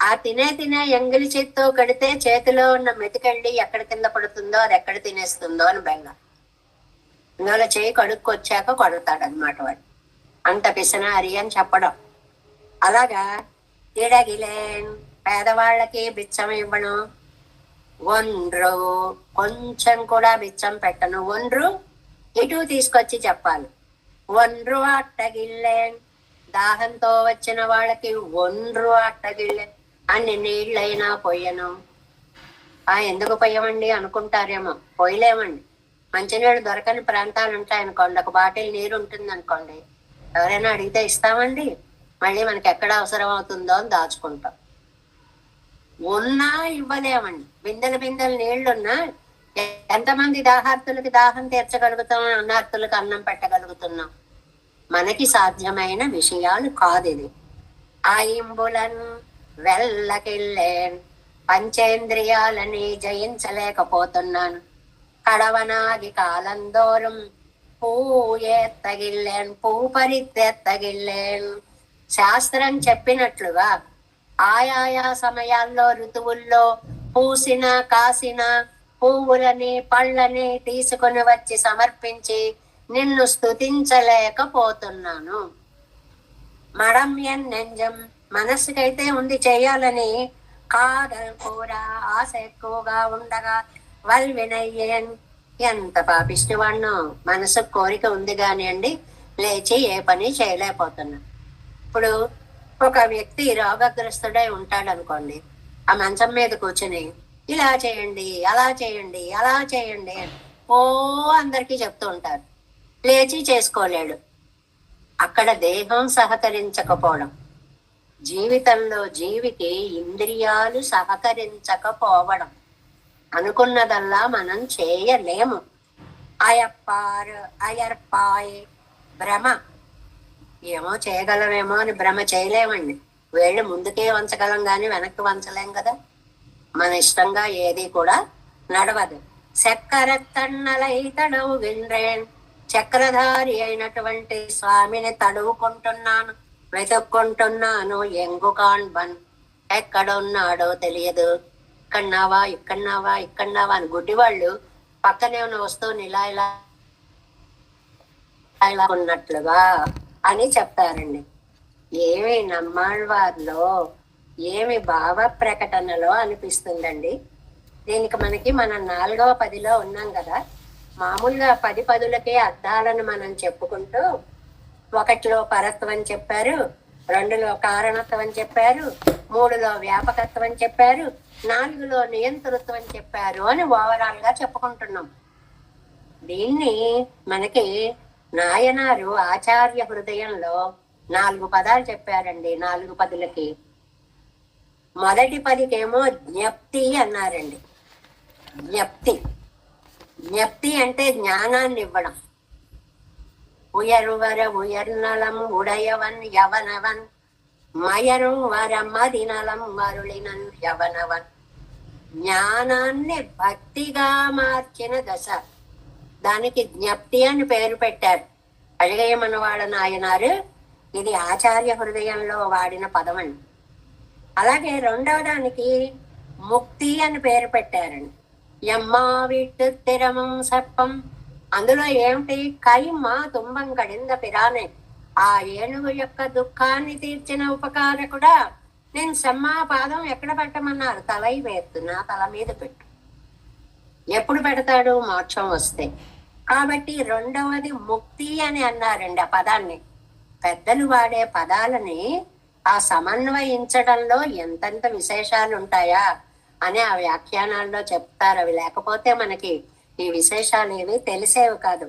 ఆ తినే ఎంగిలి చేత్తో కడితే చేతిలో ఉన్న మెతికెళ్ళి ఎక్కడ కింద పడుతుందో అది ఎక్కడ తినేస్తుందో అని బెంగ. ఇందులో చేయి కడుక్కొచ్చాక కొడతాడు అనమాట వాడు, అంత పిసనారి అని చెప్పడం. అలాగా ఇడగిలేన్ పేదవాళ్ళకి బిచ్చం ఇవ్వను, ఒండ్రు కొంచెం కూడా బిచ్చం పెట్టను, ఒండ్రు ఇటు తీసుకొచ్చి చెప్పాలి. ఒండ్రు అట్టగిల్లేన్ దాహంతో వచ్చిన వాళ్ళకి ఒండ్రు అట్టగిల్లేన్, అన్ని నీళ్ళైనా పొయ్యను. ఎందుకు పొయ్యమండి అనుకుంటారేమో, పొయ్యలేమండి. మంచినీళ్ళు దొరకని ప్రాంతాలు ఉంటాయనుకోండి, ఒక బాటిల్ నీరు ఉంటుంది అనుకోండి, ఎవరైనా అడిగితే ఇస్తామండి, మళ్ళీ మనకి ఎక్కడ అవసరం అవుతుందో అని దాచుకుంటాం. ఉన్నా ఇవ్వలేమండి. బిందెలు నీళ్లున్నా ఎంతమంది దాహార్తులకి దాహం తీర్చగలుగుతాం, అన్నార్తులకు అన్నం పెట్టగలుగుతున్నాం? మనకి సాధ్యమైన విషయాలు కాదు ఇది. ఆయింబులన్ వెళ్ళకిల్లేన్ పంచేంద్రియాలని జయించలేకపోతున్నాను, కడవనాగి కాలందోరం పూయేత్తగిల్లేన్ పూపరిత్తెత్తగిల్లేన్. శాస్త్రం చెప్పినట్లుగా ఆయా సమయాల్లో ఋతువుల్లో పూసిన కాసిన పువ్వులని పళ్ళని తీసుకుని వచ్చి సమర్పించి నిన్ను స్తుతించలేకపోతున్నాను. మడమ్యన్ నెంజం మనస్సుకైతే ఉంది చేయాలని, కాదల్ కూర ఆశ ఎక్కువగా ఉండగా వల్వినయ్యేన్. ఎంత పాపిష్టివాణ్ణో, మనసు కోరిక ఉంది కానివ్వండి, లేచి ఏ పని చేయలేకపోతున్నా. ఇప్పుడు ఒక వ్యక్తి రోగగ్రస్తుడై ఉంటాడు అనుకోండి, ఆ మంచం మీద కూర్చుని ఇలా చేయండి అలా చేయండి అలా చేయండి ఓ అందరికీ చెప్తూ ఉంటారు, లేచి చేసుకోలేడు. అక్కడ దేహం సహకరించకపోవడం. జీవితంలో జీవికి ఇంద్రియాలు సహకరించకపోవడం, అనుకున్నదల్లా మనం చేయలేము. అయర్పాయ్ భ్రమ, ఏమో చేయగలమేమో అని భ్రమ చేయలేమండి. వేళ్ళు ముందుకే వంచగలం కానీ వెనక్కి వంచలేం కదా. మన ఇష్టంగా ఏది కూడా నడవదు. చక్కరత్తన్నలై తడవు గిన్రేన్, చక్రధారి అయినటువంటి స్వామిని తడువుకుంటున్నాను, వెతుక్కుంటున్నాను. ఎంగు కాన్బన్, ఎక్కడున్నాడో తెలియదు. ఇక్కడున్నావా ఇక్కడున్నావా అని గుడ్డివాళ్ళు పక్కనే ఉన్న వస్తువుని ఇలా ఇలా ఇలా ఉన్నట్లుగా అని చెప్తారండి. ఏమి నమ్మాళ్వారిలో, ఏమి భావ ప్రకటనలో అనిపిస్తుందండి. దీనికి మనం 4వ పదిలో ఉన్నాం కదా. మామూలుగా 10 పదులకే అర్థాలను మనం చెప్పుకుంటూ, 1లో పరత్వం చెప్పారు, 2లో కారణత్వం చెప్పారు, 3లో వ్యాపకత్వం చెప్పారు, 4లో నియంతృత్వం చెప్పారు అని ఓవరాల్ గా చెప్పుకుంటున్నాం. దీన్ని మనకి నాయనారు ఆచార్య హృదయంలో 4 పదాలు చెప్పారండి. 4 పదులకి. మొదటి పదికేమో జ్ఞప్తి అన్నారండి. జ్ఞప్తి. జ్ఞప్తి అంటే జ్ఞానాన్ని ఇవ్వడం. ఉయరువర ఉయర్నలం ఉడయవన్ యవనవన్ మయరు వర మదినలం మరుళినన్ యవనవన్. జ్ఞానాన్ని భక్తిగా మార్చిన దశ, దానికి జ్ఞప్తి అని పేరు పెట్టారు అజగయ్య మనవాడ నాయనారు. ఇది ఆచార్య హృదయంలో వాడిన పదం అండి. అలాగే రెండవ దానికి ముక్తి అని పేరు పెట్టారండి. యమ్మా విట్టు తిరమం సర్పం. అందులో ఏమిటి? కైమా తుంబం కడింద పిరానే. ఆ ఏనుగు యొక్క దుఃఖాన్ని తీర్చిన ఉపకారకుడా, నేను సమ్మా పాదం ఎక్కడ పెట్టమన్నారు? తలై వేస్తున్నా, తల మీద పెట్టు. ఎప్పుడు పెడతాడు? మోక్షం వస్తే. కాబట్టి రెండవది ముక్తి అని అన్నారండి ఆ పదాన్ని. పెద్దలు వాడే పదాలని ఆ సమన్వయించడంలో ఎంతెంత విశేషాలు ఉంటాయా అని ఆ వ్యాఖ్యానాల్లో చెప్తారు. అవి లేకపోతే మనకి ఈ విశేషాలు ఏవి తెలిసేవి కాదు.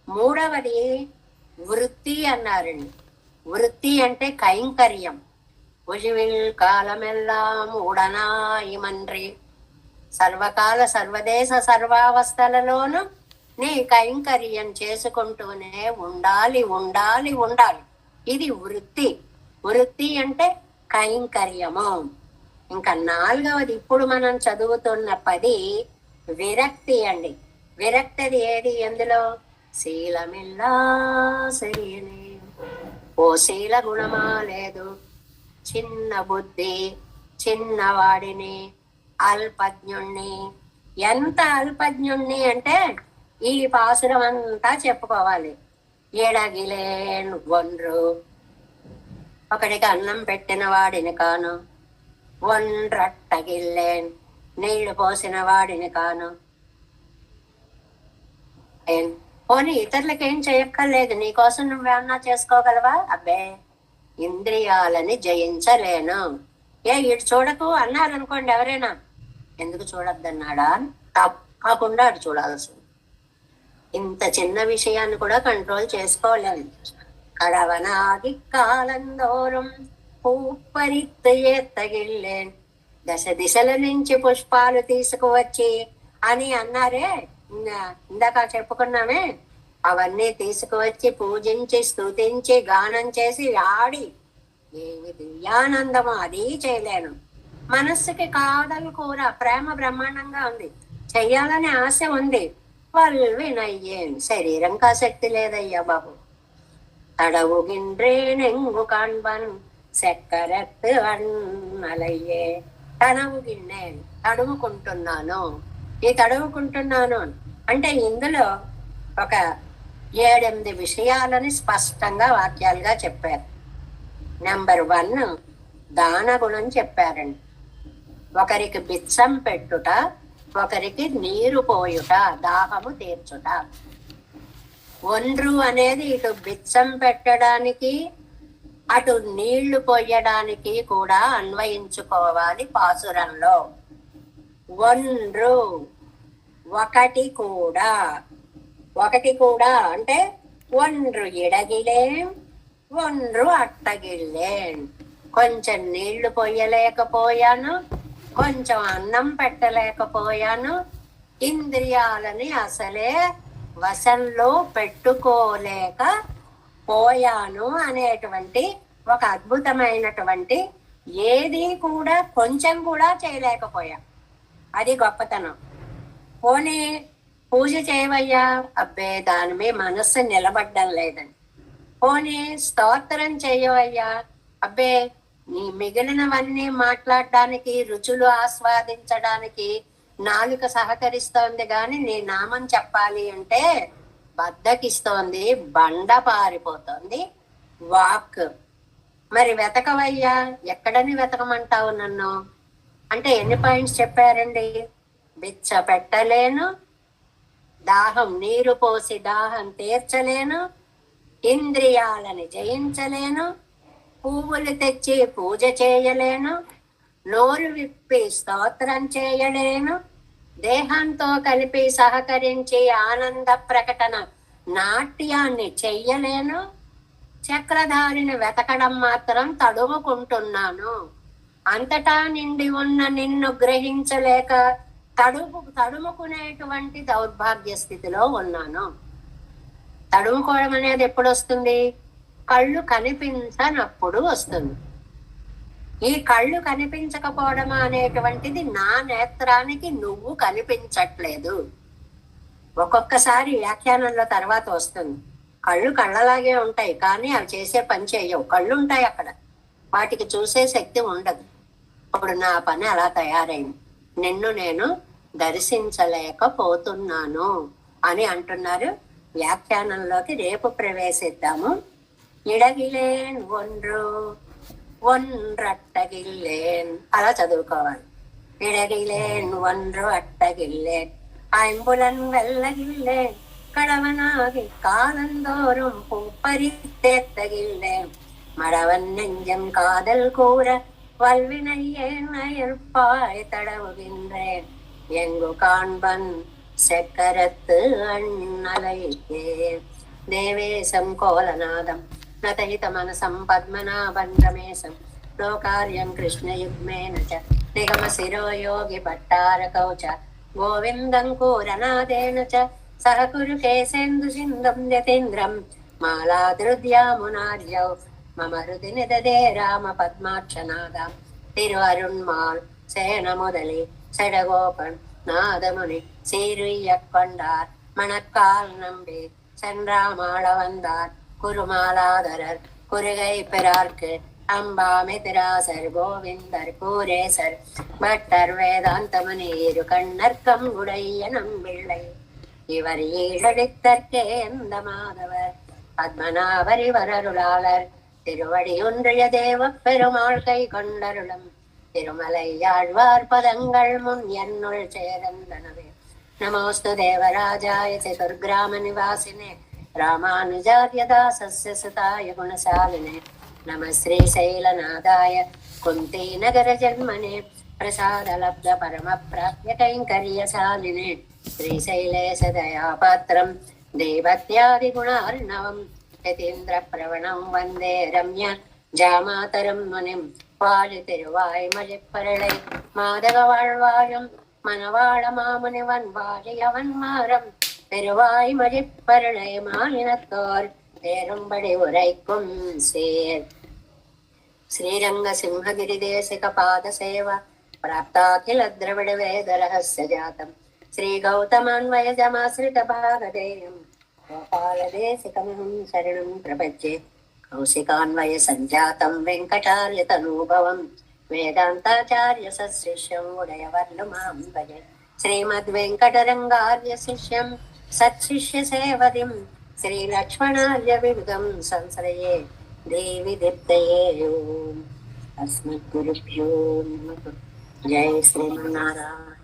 మూడవది వృత్తి అన్నారండి. వృత్తి అంటే కైంకర్యం. ఉజివిల్ కాలమెల్లాం ఉడనాయిమన్రి. సర్వకాల సర్వదేశ సర్వావస్థలలోనూ నీ కైంకర్యం చేసుకుంటూనే ఉండాలి ఉండాలి ఉండాలి. ఇది వృత్తి. వృత్తి అంటే కైంకర్యము. ఇంకా నాలుగవది ఇప్పుడు మనం చదువుతున్న 10 విరక్తి అండి. విరక్తిది ఏది? ఎందులో? శీలమిల్లా సరియనే. ఓ శీల గుణమా లేదు, చిన్న బుద్ధి, చిన్నవాడిని, అల్పజ్ఞుణ్ణి. ఎంత అల్పజ్ఞుణ్ణి అంటే ఈ పాసురం అంతా చెప్పుకోవాలి. ఎడగిలేను ఒండ్రు, ఒకడికి అన్నం పెట్టిన వాడిని కాను. ఒండ్రట్టగిల్లేన్, నీళ్లు పోసిన వాడిని కాను. పోనీ ఇతరులకేం చేయక్కర్లేదు, నీకోసం నువ్వేమన్నా చేసుకోగలవా? అబ్బే, ఇంద్రియాలని జయించలేను. ఇటు చూడకు అన్నారనుకోండి ఎవరైనా, ఎందుకు చూడొద్దన్నాడా? తప్పకుండా అటు చూడాల్సింది. ఇంత చిన్న విషయాన్ని కూడా కంట్రోల్ చేసుకోలేము. కడవనాగి కాలందోరం పూపరిత్తు ఏత్తగిల్లేన్. దశ దిశల నుంచి పుష్పాలు తీసుకువచ్చి అని అన్నారే, ఇందాక చెప్పుకున్నామే. అవన్నీ తీసుకువచ్చి పూజించి స్తుతించి గానం చేసి ఆడి ఏమి దివ్యానందమో అది చేయలేను. మనస్సుకి కాదలు కూర, ప్రేమ బ్రహ్మాండంగా ఉంది, చెయ్యాలని ఆశ ఉంది, వాళ్ళు వినయ్యేన్. శరీరం కాశక్తి లేదయ్యా బాబు. తడవుగిన్రేనెంగు కాన్బన్ సెక్కరెత్తు అన్నలయ్యే. తడవుగిన్నేన్, తడుముకుంటున్నాను. ఈ తడుముకుంటున్నాను అంటే ఇందులో ఒక 7-8 విషయాలని స్పష్టంగా వాక్యాలుగా చెప్పారు. నెంబర్ 1 దాన గుణం చెప్పారండి. ఒకరికి బిచ్చం పెట్టుట, ఒకరికి నీరు పోయుట, దాహము తీర్చుట. ఒండ్రు అనేది ఇటు బిచ్చం పెట్టడానికి అటు నీళ్లు పోయడానికి కూడా అన్వయించుకోవాలి పాసురంలో. ఒండ్రు ఒకటి కూడా. ఒకటి కూడా అంటే ఒండ్రు ఎడగిలేం, ఒండ్రు అట్టగిల్లేం. కొంచెం నీళ్లు పొయ్యలేకపోయాను, కొంచెం అన్నం పెట్టలేకపోయాను, ఇంద్రియాలని అసలే వశంలో పెట్టుకోలేక పోయాను అనేటువంటి ఒక అద్భుతమైనటువంటి ఏది కూడా కొంచెం కూడా చేయలేకపోయా. అది గొప్పతనం. పోనీ పూజ చేయవయ్యా, అబ్బే దాని మీద మనస్సు నిలబడ్డం లేదండి. పోనీ స్తోత్రం చేయవయ్యా, అబ్బే నీ మిగిలినవన్నీ మాట్లాడడానికి, రుచులు ఆస్వాదించడానికి నాలుక సహకరిస్తోంది గాని నీ నామం చెప్పాలి అంటే బద్దకిస్తోంది, బండ పారిపోతోంది వాక్. మరి వెతకవయ్యా, ఎక్కడని వెతకమంటావు నన్ను అంటే ఎన్ని పాయింట్స్ చెప్పారండి? బిచ్చ పెట్టలేను, దాహం నీరు పోసి దాహం తీర్చలేను, ఇంద్రియాలని జయించలేను, పువ్వులు తెచ్చి పూజ చేయలేను, నోరు విప్పి స్తోత్రం చేయలేను, దేహంతో కలిపి సహకరించి ఆనంద ప్రకటన నాట్యాన్ని చెయ్యలేను, చక్రధారిని వెతకడం మాత్రం తడుముకుంటున్నాను. అంతటా నిండి ఉన్న నిన్ను గ్రహించలేక తడుముకునేటువంటి దౌర్భాగ్య స్థితిలో ఉన్నాను. తడుముకోవడం అనేది ఎప్పుడు వస్తుంది? కళ్ళు కనిపించనప్పుడు వస్తుంది. ఈ కళ్ళు కనిపించకపోవడం అనేటువంటిది నా నేత్రానికి నువ్వు కనిపించట్లేదు. ఒక్కొక్కసారి వ్యాఖ్యానంలో తర్వాత వస్తుంది. కళ్ళు కళ్ళలాగే ఉంటాయి, కానీ అవి చేసే పని చేయవు. కళ్ళు ఉంటాయి అక్కడ, వాటికి చూసే శక్తి ఉండదు. ఇప్పుడు నా పని అలా తయారైంది. నిన్ను నేను దర్శించలేకపోతున్నాను అని అంటున్నారు. వ్యాఖ్యానంలోకి రేపు ప్రవేశిద్దాము. ఇడగిలేన్ ఒండ్రట్టగిల్లేన్ అలా చదువుకోవాలి. ఇడగిలేన్ ఒండ్రు అట్టగిల్లేన్ ஐம்புலன் வெல்லகில்லேன் கடவனாகி காலந்தோறும் பூப்பறித்தேத்தகில்லேன் மடவன் நெஞ்சம் காதல் கூற வல்வினையேன் அயற்பாய் தடவுகின்றேன் எங்கு காண்பன் செக்கரத்து அண்ணலையே தேவேசம் கோலநாதம் நதயித மனசம் பத்மநாபன் ரமேசம் లోకార్యం కృష్ణయుగ్మేన చ నిగమ శిరో యోగి భట్టార కౌచ గోవిందం కూరనాదేన చ సహకురు కేసేందు సింధం యతీంద్రం మాలాదృద్యామునార్యౌ మమ హృది నిదదే రామ పద్మాక్షనాదం తిరువరుణ్మాల్ సేన முதலி செடகோபன் நாதமுனி சீருய்யக் கொண்டார் மணக்கால் நம்பி சென்றாமாள வந்தார் குருமாலாதரர் குருகை பெறார்க்கு அம்பாமிதிராசர் கோவிந்தர் கூரேசர் பட்டர் வேதாந்தமனீரு கண்ணர்க்கம் உடைய நம்பிள்ளை இவர் ஈழடித்தற்கே எந்த மாதவர் பத்மநாபரி வரருளாளர் திருவடி ஒன்றிய தேவ பெருமாள் கை கொண்டருளும் திருமலை ஆழ்வார் பதங்கள் முன் என்னுள் சேரந்தனவே. நமோஸ்து தேவராஜாய சதுர்கிராம நிவாசினே ராமானுஜார்ய தாசஸ்ய சுதாய குணசாலினே నమ శ్రీశైలనాథాయ కుంతీ నగర జన్మనే ప్రసాద లబ్ధ పరమ ప్రాప్య కైంకర్యశాలినే శ్రీశైలేశ దయాపాత్రం దేవత్యాది గుణార్ణవం యతీంద్ర ప్రవణం వందే రమ్య జామాతరం మునిం వాళి తిరువాయ్మలిప్పరళై మాదగ வாழ்வாழும் மணவாள மாமுனிவன் வாழியவன் மாறம் திருவாய்மலிப்பரளை மாநிலத்தோர் பேரும்படி உரைக்கும் சேர் శ్రీరంగ సింహగిరి దేశిక పాద సేవ ప్రాప్తాఖిల ద్రవిడ వేద రహస్య జాతం శ్రీ గౌతమాన్వయ జమాశ్రిత భాగధేయం గోపాల దేశికమహం శరణం ప్రపంచే కౌశికాన్వయ సంజాతం వెంకటార్య తనూభవం వేదాంతాచార్య సశిష్యం ఉదయవర్లు మాం భజే శ్రీమద్ వెంకటరంగార్య శిష్యం సత్శిష్య సేవదిం శ్రీ లక్ష్మణార్య వివిధం సంశ్రయే దేవి దీప్తయే అస్మద్గురుభ్యో నమః. జై శ్రీమన్నారాయణ.